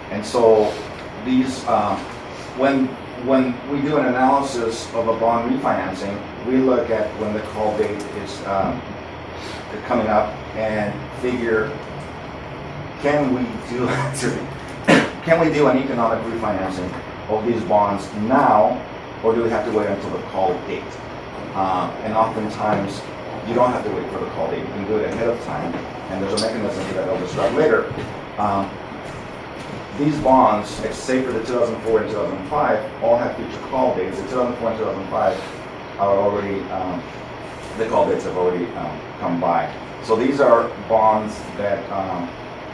And so these, when we do an analysis of a bond refinancing, we look at when the call date is coming up and figure, can we do an economic refinancing of these bonds now, or do we have to wait until the call date? And oftentimes, you don't have to wait for the call date. You can do it ahead of time, and there's a mechanism for that I'll describe later. These bonds, say for the 2004 and 2005, all have future call dates. The 2004 and 2005 are already, the call dates have already come by. So these are bonds that,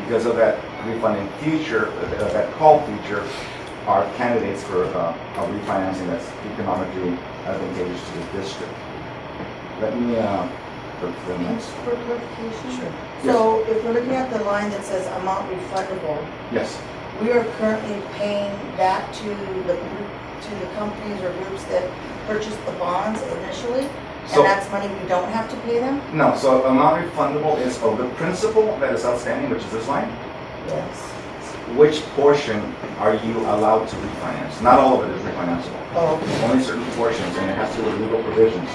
because of that refunding feature, that call feature, are candidates for a refinancing that's economically advantageous to the district. Let me go to the next. For clarification? Sure. So if we're looking at the line that says amount refundable, Yes. we are currently paying that to the companies or groups that purchased the bonds initially, So- and that's money we don't have to pay them? No, so amount refundable is of the principal that is outstanding, which is this line. Yes. Which portion are you allowed to refinance? Not all of it is refinanceable. Oh, okay. Only certain portions, and it has to do with legal provisions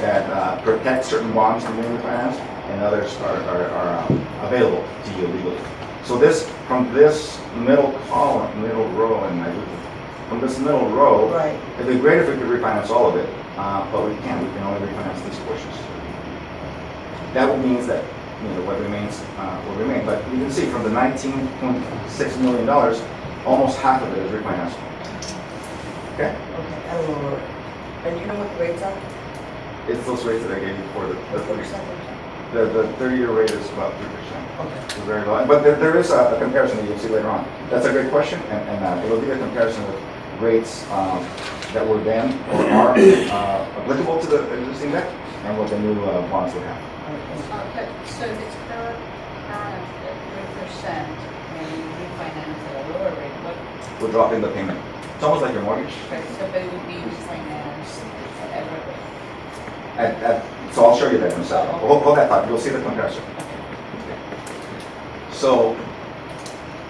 that protect certain bonds from being refinanced, and others are available to you legally. So this, from this middle column, middle row, and from this middle row, Right. it'd be great if we could refinance all of it, but we can't. We can only refinance these portions. That means that what remains will remain. But you can see from the $19.6 million, almost half of it is refinanceable. Okay? Okay, at a lower rate. And you know what the rates are? It's those rates that I gave you for the 4%? the 30-year rate is about 3%. Okay. It's very low. But there is a comparison that you'll see later on. That's a great question, and it will be a comparison with rates that were then or are applicable to the existing debt and what the new bonds would have. So if it's current at 3% and you refinance at a lower rate, what, We're dropping the payment. It's almost like your mortgage. so it would be refinanced at what rate? So I'll show you that in a second. Hold that thought. You'll see the comparison. So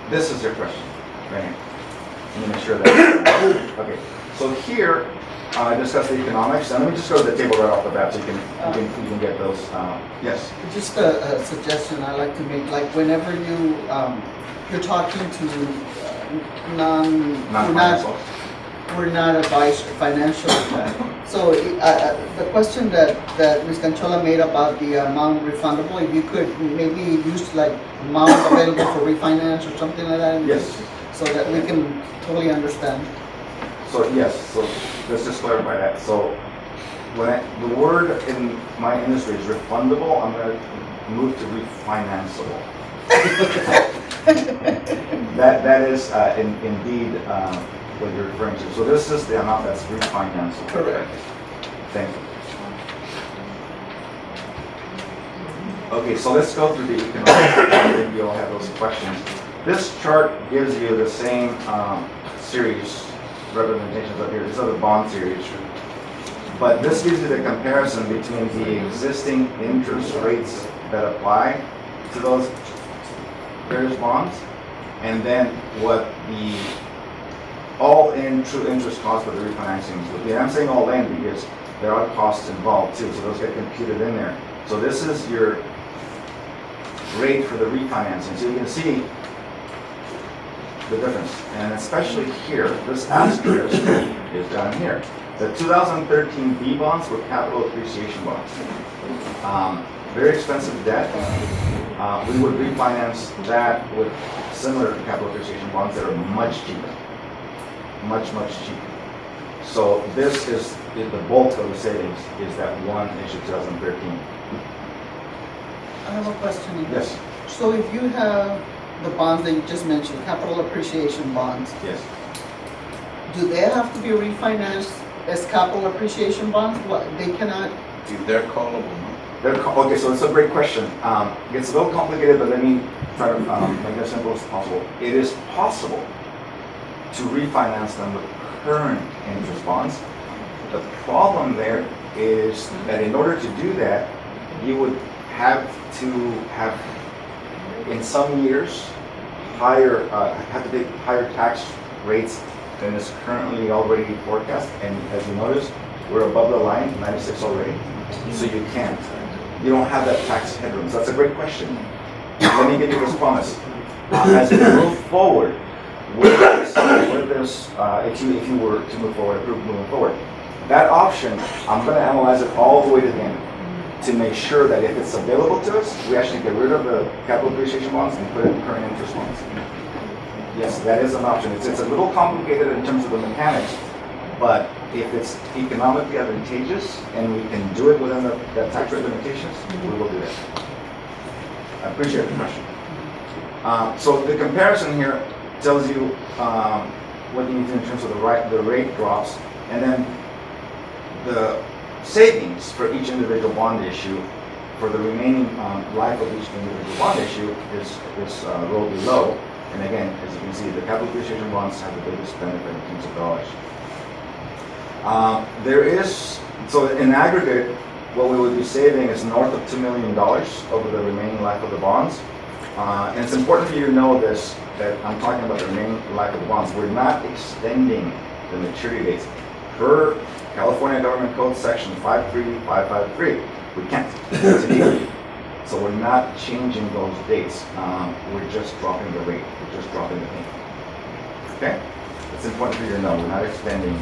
this is your question, right here. Let me make sure that. Okay. So here I discussed the economics, and let me just go to the table right off the bat so you can get those. Yes. Just a suggestion I like to make, like whenever you're talking to Non-financial. we're not advised financially. So the question that Ms. Canchola made about the amount refundable, if you could maybe use like amount available for refinance or something like that? Yes. So that we can totally understand. So yes, so let's just clarify that. So when the word in my industry is refundable, I'm going to move to refinanceable. that is indeed what you're referring to. So this is the amount that's refinanceable. Correct. Thank you. Okay, so let's go through the economics. I think you all have those questions. This chart gives you the same series representations up here. These are the bond series. But this gives you the comparison between the existing interest rates that apply to those various bonds, and then what the all-in true interest cost for the refinancing would be. And I'm saying all-in because there are costs involved too, so those get computed in there. So this is your rate for the refinancing. So you can see the difference, and especially here, this asterisk is down here. The 2013 B bonds were capital appreciation bonds. Very expensive debt. We would refinance that with similar capital appreciation bonds that are much cheaper. Much cheaper. So this is the bulk of the savings is that one issue 2013. I have a question. Yes. So if you have the bonds that you just mentioned, capital appreciation bonds, Yes. do they have to be refinanced as capital appreciation bonds? What, they cannot? They're callable, no? Okay, so it's a great question. It gets a little complicated, but let me try to make it as simple as possible. It is possible to refinance them with current interest bonds. The problem there is that in order to do that, you would have to have, in some years, have to take higher tax rates than is currently already forecast. And as you notice, we're above the line, 96 already. So you can't. You don't have that tax headroom. So that's a great question. Let me give you this promise. As we move forward with this, if you were to move forward, approve moving forward, that option, I'm going to analyze it all the way to the end to make sure that if it's available to us, we actually get rid of the capital appreciation bonds and put it in current interest bonds. Yes, that is an option. It's a little complicated in terms of the mechanics, but if it's economically advantageous and we can do it within the tax rate limitations, we will do that. I appreciate the question. So the comparison here tells you what you need to in terms of the rate drops, and then the savings for each individual bond issue for the remaining life of each individual bond issue is row below. And again, as you can see, the capital appreciation bonds have the biggest benefit in terms of dollars. So in aggregate, what we would be saving is north of $2 million over the remaining life of the bonds. And it's important for you to know this, that I'm talking about the remaining life of the bonds. We're not extending the maturity dates. Per California Government Code Section 53553, we can't. So we're not changing those dates. We're just dropping the rate. We're just dropping the payment. Okay? It's important for you to know. We're not extending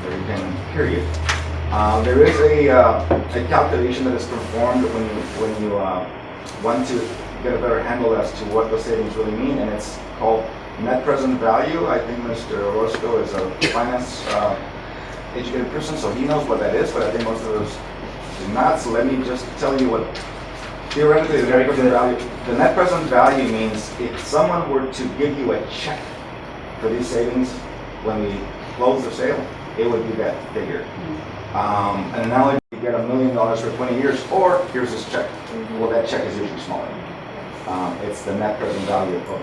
the repayment period. There is a calculation that is performed when you want to get a better handle as to what the savings really mean, and it's called net present value. I think Mr. Orozco is a finance educated person, so he knows what that is, but I think most of us do not. So let me just tell you what theoretically the net present value. The net present value means if someone were to give you a check for these savings when we close the sale, it would be that figure. An analogy, you get $1 million for 20 years, or here's this check. Well, that check is usually smaller. It's the net present value of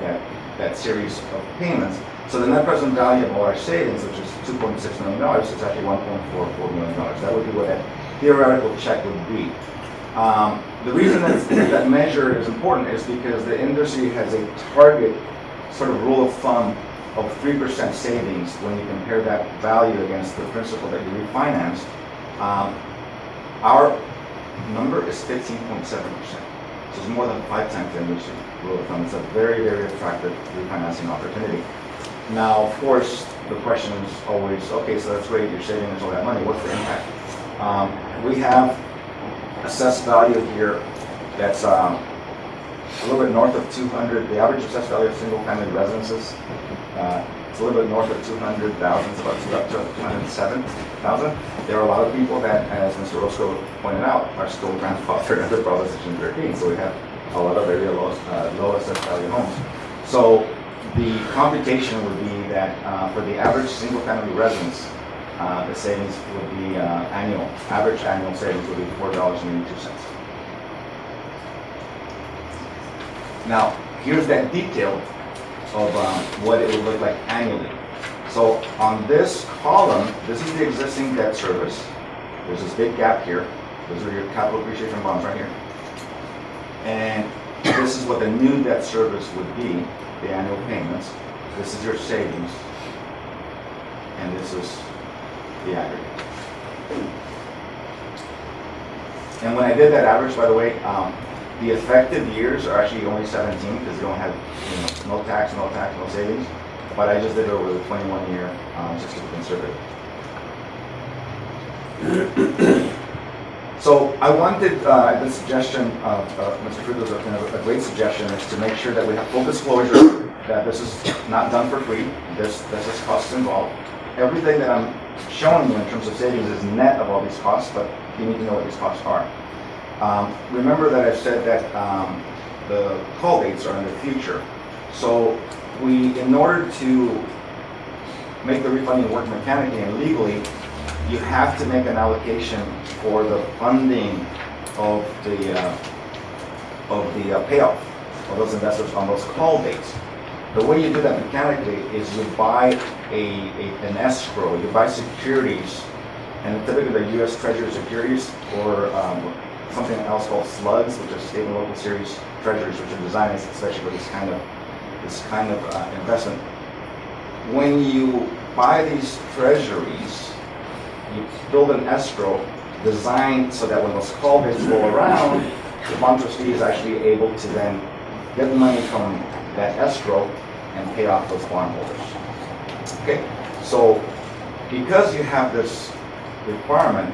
that series of payments. So the net present value of all our savings, which is $2.6 million, is actually $1.44 million. That would be what that theoretical check would be. The reason that measure is important is because the industry has a target sort of rule of thumb of 3% savings when you compare that value against the principal that you refinanced. Our number is 15.7%. So it's more than 5 times the industry rule of thumb. It's a very, very attractive refinancing opportunity. Now, of course, the question is always, okay, so that's great, you're saving us all that money, what's the impact? We have assessed value here that's a little bit north of 200, the average assessed value of single-family residences, it's a little bit north of 200,000, it's about 207,000. There are a lot of people that, as Mr. Roscoe pointed out, are still grandfathered under Proposition 13, so we have a lot of very low assessed value homes. So the computation would be that for the average single-family residence, the savings would be average annual savings would be $4.82. Now, here's that detail of what it would look like annually. So on this column, this is the existing debt service. There's this big gap here. Those are your capital appreciation bonds right here. And this is what the new debt service would be, the annual payments. This is your savings. And this is the aggregate. And when I did that average, by the way, the effective years are actually only 17 because you don't have no tax, no savings. But I just did it over the 21 year just to be conservative. So I wanted the suggestion of Mr. Cruz, a great suggestion is to make sure that we have full disclosure that this is not done for free. This is costs involved. Everything that I'm showing you in terms of savings is net of all these costs, but you need to know what these costs are. Remember that I said that the call dates are in the future. So in order to make the refunding work mechanically and legally, you have to make an allocation for the funding of the payoff of those investors on those call dates. The way you do that mechanically is you buy an escrow, you buy securities, and typically they're U.S. Treasury securities or something else called slugs, which are state and local series treasuries, which are designed especially for this kind of investment. When you buy these treasuries, you build an escrow designed so that when those call dates roll around, the bond trustee is actually able to then get money from that escrow and pay off those bondholders. Okay, so because you have this requirement,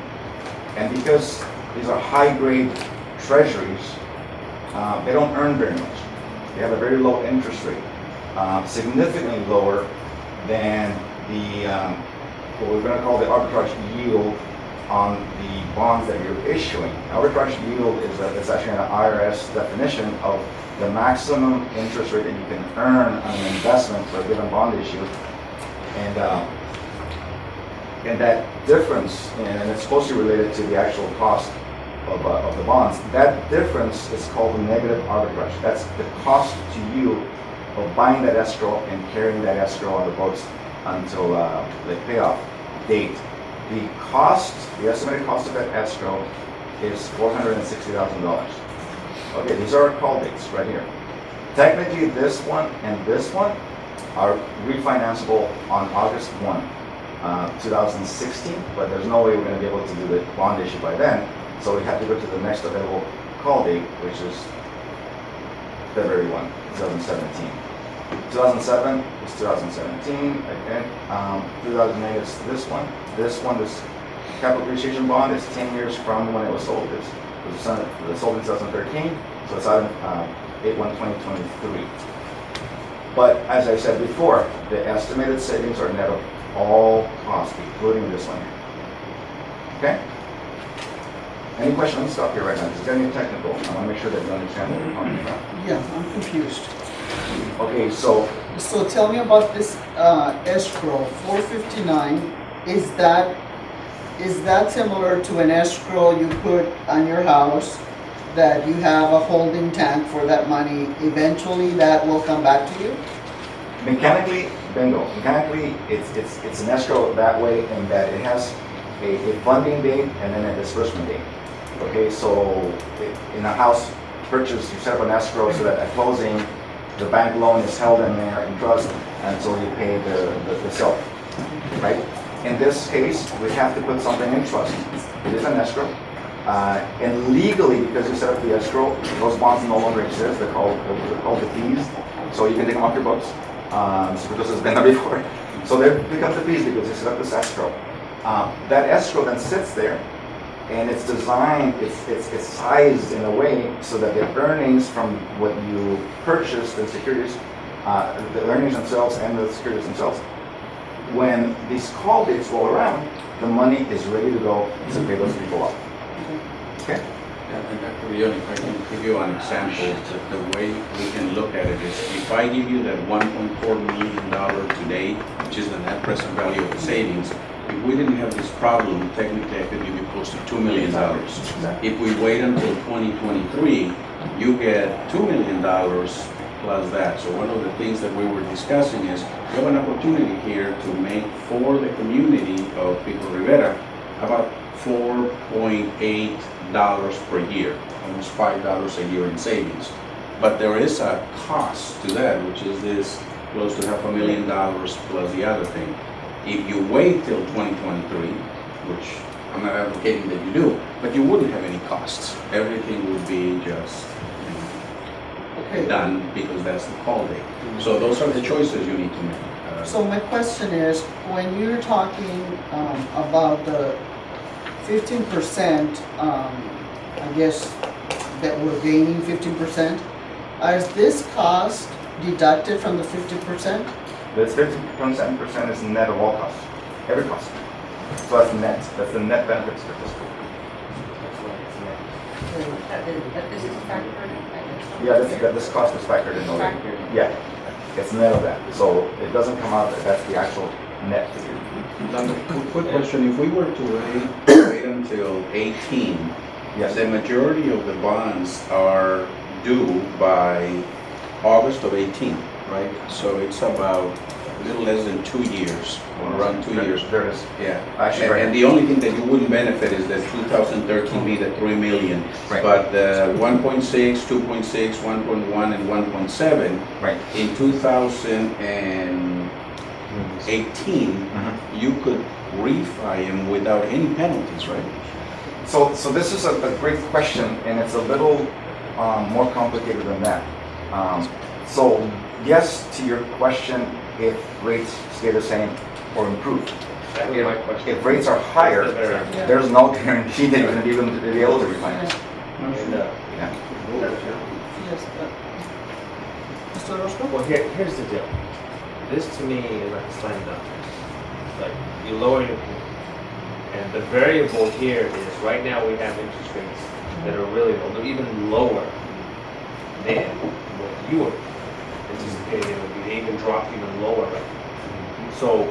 and because these are high-grade treasuries, they don't earn very much. They have a very low interest rate, significantly lower than the what we're going to call the arbitrage yield on the bonds that you're issuing. Arbitrage yield is actually an IRS definition of the maximum interest rate that you can earn on an investment for a given bond issue, and that difference, and it's closely related to the actual cost of the bonds. That difference is called the negative arbitrage. That's the cost to you of buying that escrow and carrying that escrow on the books until the payoff date. The estimated cost of that escrow is $460,000. Okay, these are our call dates right here. Technically, this one and this one are refinanceable on August 1, 2016, but there's no way we're going to be able to do the bond issue by then, so we have to go to the next available call date, which is February 1, 2017. 2007 is 2017, again. 2008 is this one. This capital appreciation bond is 10 years from when it was sold. It was sold in 2013, so it's out in 8/1/2023. But as I said before, the estimated savings are net of all costs, including this one here. Okay? Any questions? Let me stop here right now. It's getting technical. I want to make sure that you understand what we're talking about. Yeah, I'm confused. Okay, so tell me about this escrow, 459. Is that similar to an escrow you put on your house that you have a holding tank for that money? Eventually, that will come back to you. mechanically, bingo. Mechanically, it's an escrow that way, in that it has a funding date and then a disbursement date. Okay, so in a house purchase, you set up an escrow so that at closing, the bank loan is held in there in trust until you pay the seller, right? In this case, we have to put something in trust. It is an escrow. And legally, because you set up the escrow, those bonds no longer exist. They're called defeased. So you can take them off your books. So because it's been there before. So there becomes a fees because it's got this escrow. That escrow then sits there, and it's designed, it's sized in a way so that the earnings from what you purchased, the securities, the earnings themselves and the securities themselves, when these call dates roll around, the money is ready to go to pay those people off. Okay? And Dr. Rioni, if I can give you an example, the way we can look at it is, if I give you that $1.4 million today, which is the net present value of the savings, if we didn't have this problem, technically I could give you close to $2 million. If we wait until 2023, you get $2 million plus that. So one of the things that we were discussing is, we have an opportunity here to make for the community of Pico Rivera about $4.8 per year, almost $5 a year in savings. But there is a cost to that, which is this close to $500,000 plus the other thing. If you wait till 2023, which I'm not advocating that you do, but you wouldn't have any costs. Everything would be just done because that's the call date. So those are the choices you need to make. So my question is, when you're talking about the 15%, I guess that we're gaining 15%, is this cost deducted from the 50%? This 50% is net of all costs, every cost. So that's net, that's the net benefits for this group. But this is factored in. Yeah, this cost is factored in already. Yeah, it's net of that. So it doesn't come out, that's the actual net figure. Quick question, if we were to wait until 18, Yes. the majority of the bonds are due by August of 18, right? So it's about a little less than 2 years, or around 2 years. There it is. Yeah. Actually, right. And the only thing that you wouldn't benefit is the 2013 be the 3 million. Right. But the 1.6, 2.6, 1.1, and 1.7 Right. in 2018, you could refi them without any penalties, right? So this is a great question, and it's a little more complicated than that. So yes, to your question, if rates stay the same or improve. That was my question. If rates are higher, there's no guarantee that you're going to be able to refinance. And, Yeah. Yes, Mr. Orozco? Well, here's the deal. This to me is like a slam dunk. Like, you lower your payment. And the variable here is, right now we have interest rates that are really low, they're even lower than what you were anticipating it would be. They even dropped even lower right now. So,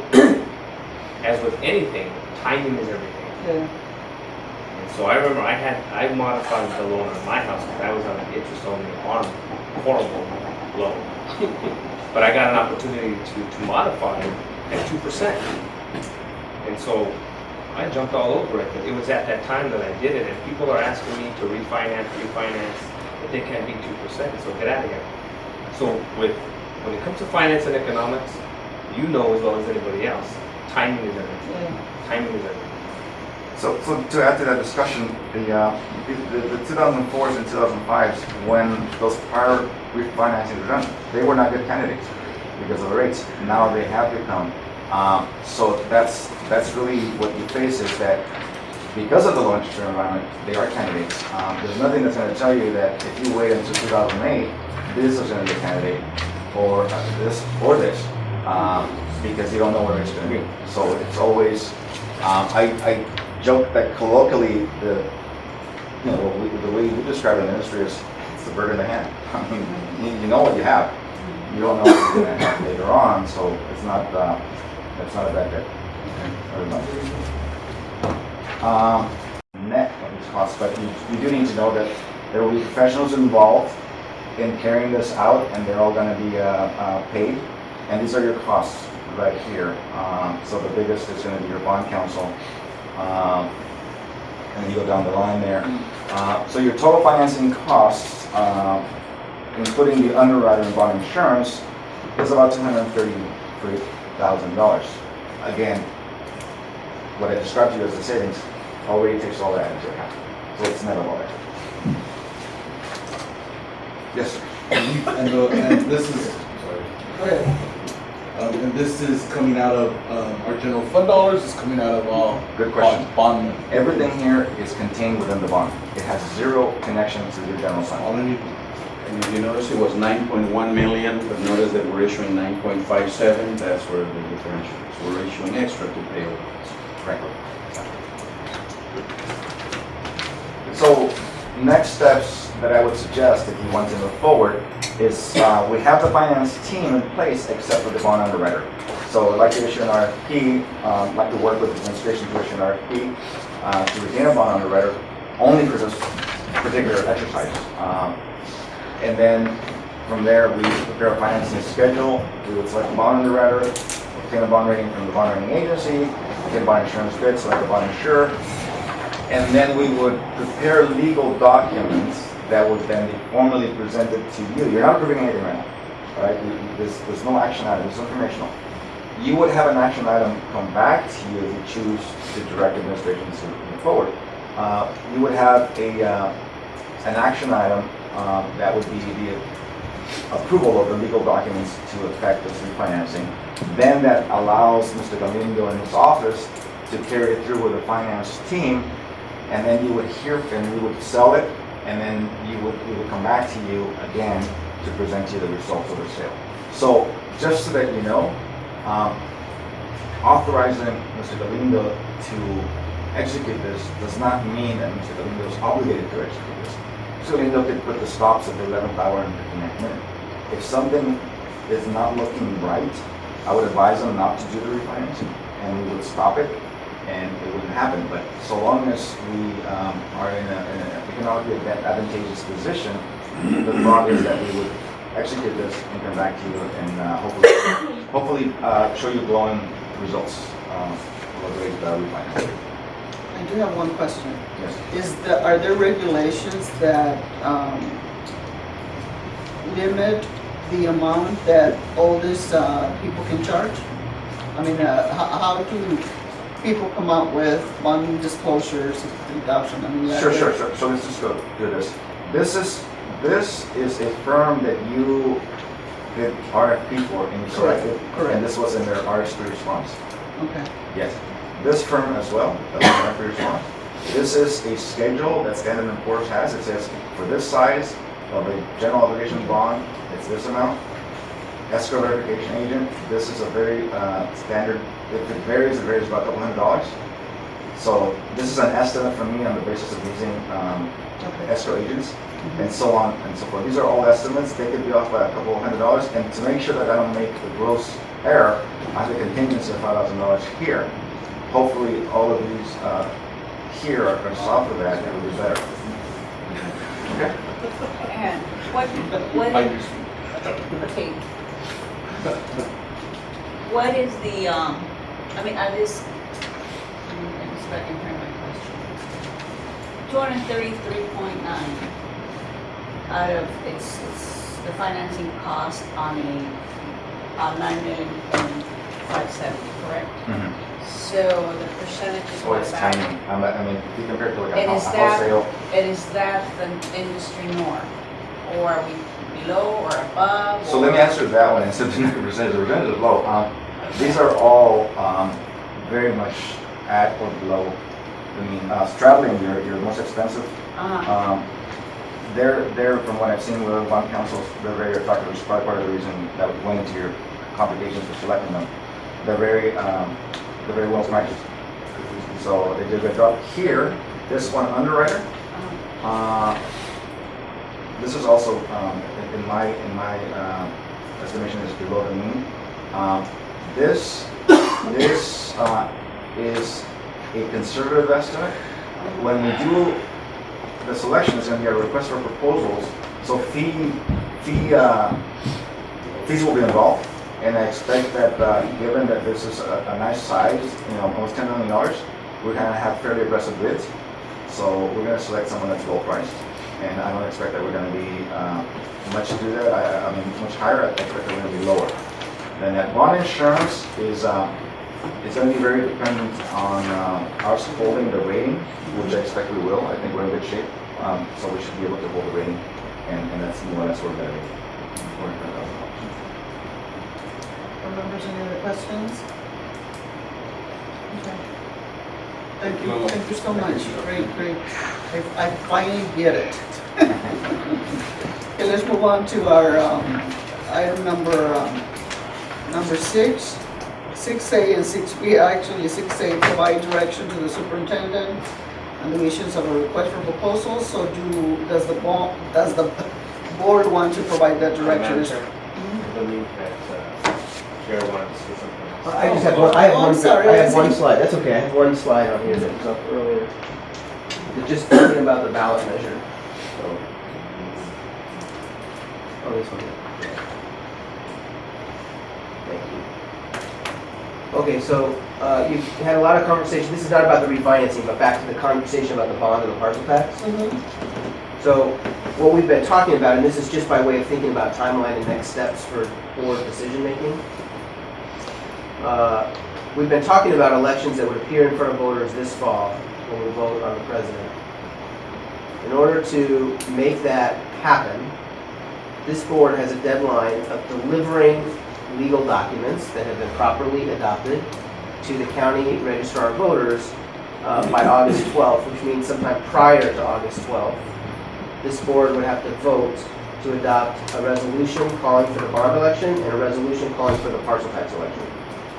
as with anything, timing is everything. Yeah. And so I remember I modified the loan on my house because I was on an interest only on horrible loan. But I got an opportunity to modify at 2%. And so I jumped all over it, but it was at that time that I did it, and people are asking me to refinance, but they can't beat 2%, so get out of here. So when it comes to finance and economics, you know as well as anybody else, timing is everything. Timing is everything. So to add to that discussion, the 2004s and 2005s, when those prior refinancing were done, they were not good candidates because of the rates. Now they have become. So that's really what you face is that because of the low interest rate environment, they are candidates. There's nothing that's going to tell you that if you wait until 2008, this is going to be a candidate, or this, or this, because you don't know where it's going to be. So it's always, I joke that colloquially, the way we describe it in the industry is it's the bird in the hand. I mean, you know what you have. You don't know what you're going to have later on, so it's not a bad bet. Net of these costs, but you do need to know that there will be professionals involved in carrying this out, and they're all going to be paid. And these are your costs right here. So the biggest is going to be your bond counsel, and you go down the line there. So your total financing costs, including the underwriter and bond insurance, is about $233,000. Again, what I described to you as the savings already takes all that into account. So it's net of all that. Yes, sir. And this is, Go ahead. And this is coming out of our general fund dollars, it's coming out of Good question. bond money. Everything here is contained within the bond. It has zero connection to the general fund. All I need, And if you notice, it was 9.1 million, but notice that we're issuing 9.57, that's where the differential is. We're issuing extra to pay over. Right. So, next steps that I would suggest if you want to move forward is we have the finance team in place except for the bond underwriter. So I'd like to issue an RFP, I'd like to work with the administration to issue an RFP to retain a bond underwriter only for this particular exercise. And then from there, we prepare a financing schedule. We would select a bond underwriter, obtain a bond rating from the bond rating agency, obtain a bond insurance bid, select a bond insurer, and then we would prepare legal documents that would then be formally presented to you. You're not approving anything right now, right? There's no action item, it's informational. You would have an action item come back to you if you choose to direct administration to move forward. You would have an action item that would be the approval of the legal documents to effect this refinancing. Then that allows Mr. Galindo and his office to carry it through with the finance team, and then you would hear and we would sell it, and then we would come back to you again to present you the results of the sale. So just so that you know, authorizing Mr. Galindo to execute this does not mean that Mr. Galindo is obligated to execute this. Mr. Galindo could put the stops at the 11th hour and 59th minute. If something is not looking right, I would advise him not to do the refinancing, and we would stop it, and it wouldn't happen. But so long as we are in an economically advantageous position, the thought is that we would execute this and come back to you and hopefully show you glowing results of a great refinancing. I do have one question. Yes. Are there regulations that limit the amount that all these people can charge? I mean, how do people come out with bond disclosures of 3,000? I mean, Sure. So let's just go through this. This is a firm that you did RFP for and you selected, Correct. and this was in their RFP response. Okay. Yes. This firm as well, that's an RFP response. This is a schedule that Standard & Poor's has. It says for this size of a general obligation bond, it's this amount. Escrow verification agent, this is a very standard. If it varies about $200. So this is an estimate from me on the basis of using escrow agents, and so on and so forth. These are all estimates. They could be off by a couple of $100, and to make sure that I don't make the gross error, I have a contingency of $5,000 here. Hopefully, all of these here are going to solve for that, and it will be better. Okay. And what is the, I mean, I just, let me see if I can hear my question. 233.9 out of, it's the financing cost on a 9,570,000, correct? Mm-hmm. So the percentage is Oh, what it's about? tiny. I mean, if you compare it to like a And is wholesale. and is that the industry norm? Or are we below or above? So let me answer that one instead of the percentage. The percentage is low. These are all very much at or below. I mean, Stradling, your most expensive. They're from what I've seen with other bond councils, they're very attractive, which is probably part of the reason that went into your complications for selecting them. They're very well priced. So they did a good job. Here, this one underwriter, this is also in my estimation is below the mean. This is a conservative estimate. When we do the selection, is going to be a request for proposals. So fees will be involved, and I expect that given that this is a nice size, almost $10 million, we're going to have fairly aggressive bids. So we're going to select someone that's well priced, and I don't expect that we're going to be much to do that. I mean, much higher. I expect that we're going to be lower. Then that bond insurance is it's going to be very dependent on us holding the rating, which I expect we will. I think we're in good shape, so we should be able to hold the rating, and that's more or less where we're going to be. members, any other questions? Okay. Thank you so much. Great. I finally get it. Okay, let's move on to our item number 6. 6A and 6B, actually 6A, provide direction to the superintendent on the issuance of a request for proposals. So does the board want to provide that direction? Madam Chair, I believe that Chair wanted to say something else. I just have one. I have Oh, one. I'm sorry, I I have one see. slide. That's okay. I have one slide on here that was up earlier. It's just talking about the ballot measure. So. Oh, this one. Thank you. Okay, so you've had a lot of conversation. This is not about the refinancing, but back to the conversation about the bond and the parcel tax. So what we've been talking about, and this is just by way of thinking about timeline and next steps for board decision making. We've been talking about elections that would appear in front of voters this fall when we vote on the president. In order to make that happen, this board has a deadline of delivering legal documents that have been properly adopted to the county registrar of voters by August 12th, which means sometime prior to August 12th. This board would have to vote to adopt a resolution calling for the bond election and a resolution calling for the parcel tax election.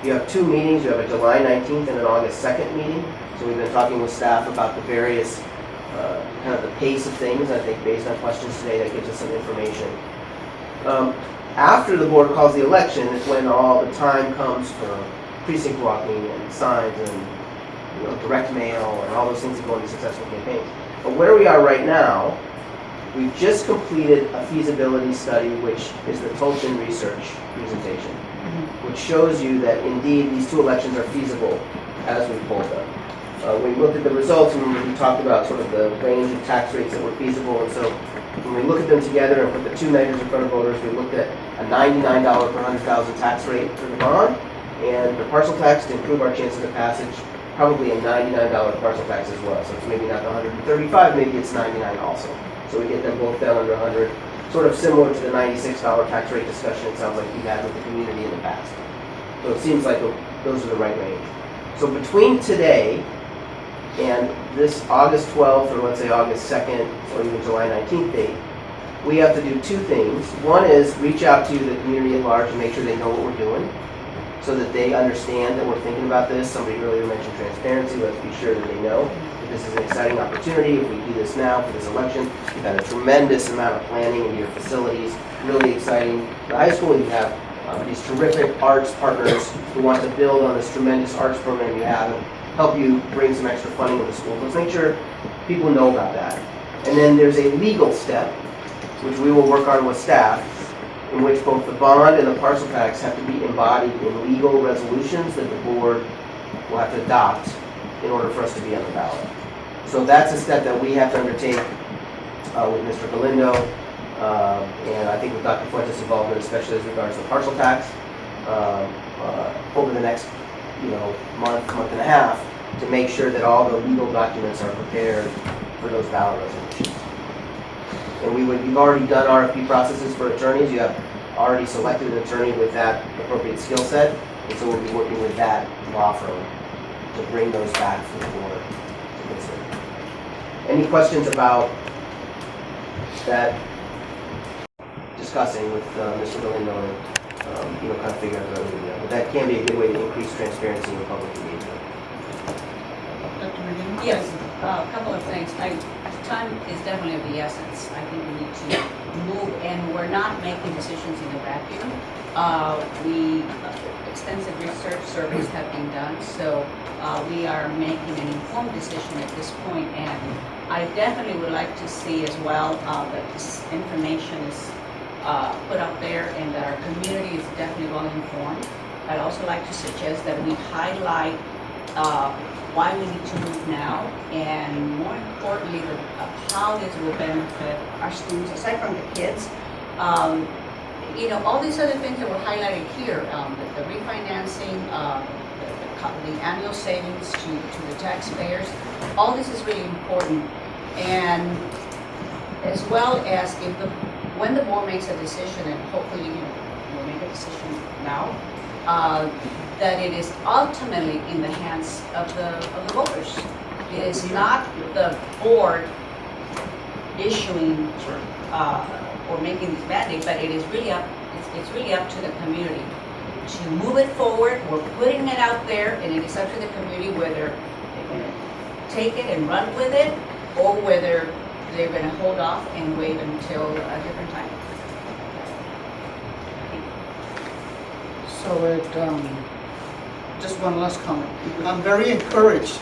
You have two meetings. You have a July 19th and an August 2nd meeting. So we've been talking with staff about the various, kind of the pace of things. I think based on questions today, that gives us some information. After the board calls the election is when all the time comes for precinct walking and signs and direct mail and all those things that go into successful campaigns. But where we are right now, we've just completed a feasibility study, which is the Tolchin research presentation, which shows you that indeed these two elections are feasible as we pulled them. We looked at the results and we talked about sort of the range of tax rates that were feasible, and so when we look at them together and put the two measures in front of voters, we looked at a $99 per 100,000 tax rate for the bond and the parcel tax to improve our chances of passage, probably a $99 parcel tax as well. So it's maybe not the 135, maybe it's 99 also. So we get them both down under 100, sort of similar to the $96 tax rate discussion it sounds like we had with the community in the past. So it seems like those are the right range. So between today and this August 12th, or let's say August 2nd, or even July 19th date, we have to do two things. One is reach out to the community at large and make sure they know what we're doing, so that they understand that we're thinking about this. Somebody earlier mentioned transparency. Let's be sure that they know that this is an exciting opportunity. If we do this now for this election, we've had a tremendous amount of planning in your facilities, really exciting. The high school, you have these terrific arts partners who want to build on this tremendous arts program you have and help you bring some extra funding to the school. Let's make sure people know about that. And then there's a legal step, which we will work on with staff, in which both the bond and the parcel tax have to be embodied in legal resolutions that the board will have to adopt in order for us to be on the ballot. So that's a step that we have to undertake with Mr. Galindo, and I think with Dr. Fuentes' involvement, especially as regards to the parcel tax, over the next month and a half, to make sure that all the legal documents are prepared for those ballot resolutions. And you've already done RFP processes for attorneys. You have already selected an attorney with that appropriate skill set, and so we'll be working with that law firm to bring those back for the board to consider. Any questions about that? Discussing with Mr. Galindo and kind of figure out what we're doing there. But that can be a good way to increase transparency and public engagement. Yes, a couple of things. Time is definitely of the essence. I think we need to move, and we're not making decisions in a vacuum. Extensive research surveys have been done, so we are making an informed decision at this point, and I definitely would like to see as well that this information is put out there and that our community is definitely well informed. I'd also like to suggest that we highlight why we need to move now, and more importantly, how this will benefit our students, aside from the kids. All these other things that were highlighted here, the refinancing, the annual savings to the taxpayers, all this is really important. And as well as when the board makes a decision, and hopefully we'll make a decision now, that it is ultimately in the hands of the voters. It is not the board issuing or making this mandate, but it is really up. It's really up to the community to move it forward. We're putting it out there, and it is up to the community whether they're going to take it and run with it, or whether they're going to hold off and wait until a different time. So just one last comment. I'm very encouraged.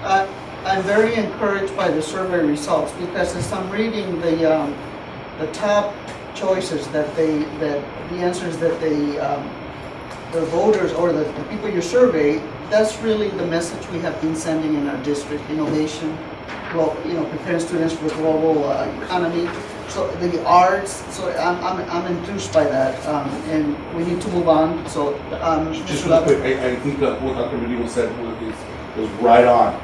I'm very encouraged by the survey results, because as I'm reading the top choices that the answers that the voters or the people you survey, that's really the message we have been sending in our district: innovation, preparing students for the global economy. So the arts. So I'm enthused by that, and we need to move on. So just real quick, I think what Dr. Medina said was right on.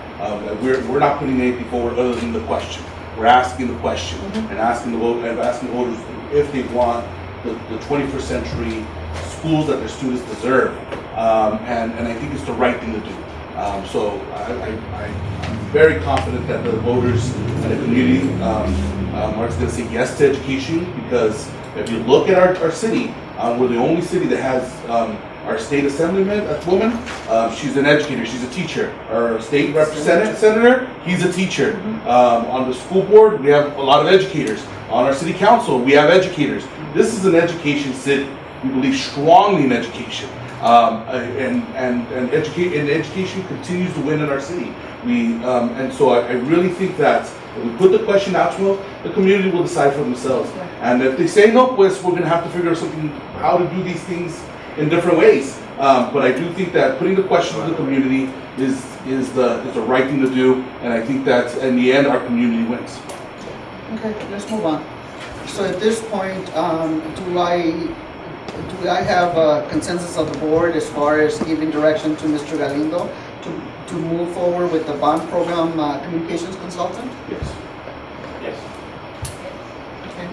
We're not putting anything forward other than the question. We're asking the question and asking the voters if they want the 21st century schools that their students deserve, and I think it's the right thing to do. So I'm very confident that the voters and the community are going to say yes to education, because if you look at our city, we're the only city that has our state assemblyman, a woman, she's an educator, she's a teacher. Our state senator, he's a teacher. On the school board, we have a lot of educators. On our city council, we have educators. This is an education city. We believe strongly in education. And education continues to win in our city. And so I really think that if we put the question out to them, the community will decide for themselves. And if they say no, pues we're going to have to figure out something, how to do these things in different ways. But I do think that putting the question to the community is the right thing to do, and I think that in the end our community wins. Okay, let's move on. So at this point, do I have a consensus of the board as far as giving direction to Mr. Galindo to move forward with the bond program communications consultant? Yes. Yes. Okay.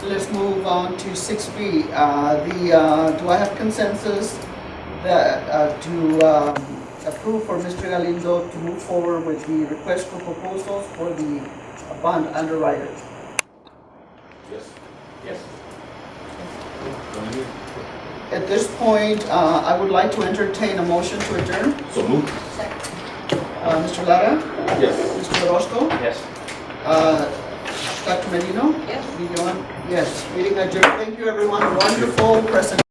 Let's move on to 6B. Do I have consensus that to approve for Mr. Galindo to move forward with the request for proposals for the bond underwriter? Yes. Yes. At this point, I would like to entertain a motion to adjourn. So move. Mr. Lara? Yes. Mr. Orozco? Yes. Dr. Medino? Yes. Yes. Meeting adjourned. Thank you, everyone. Wonderful presentation.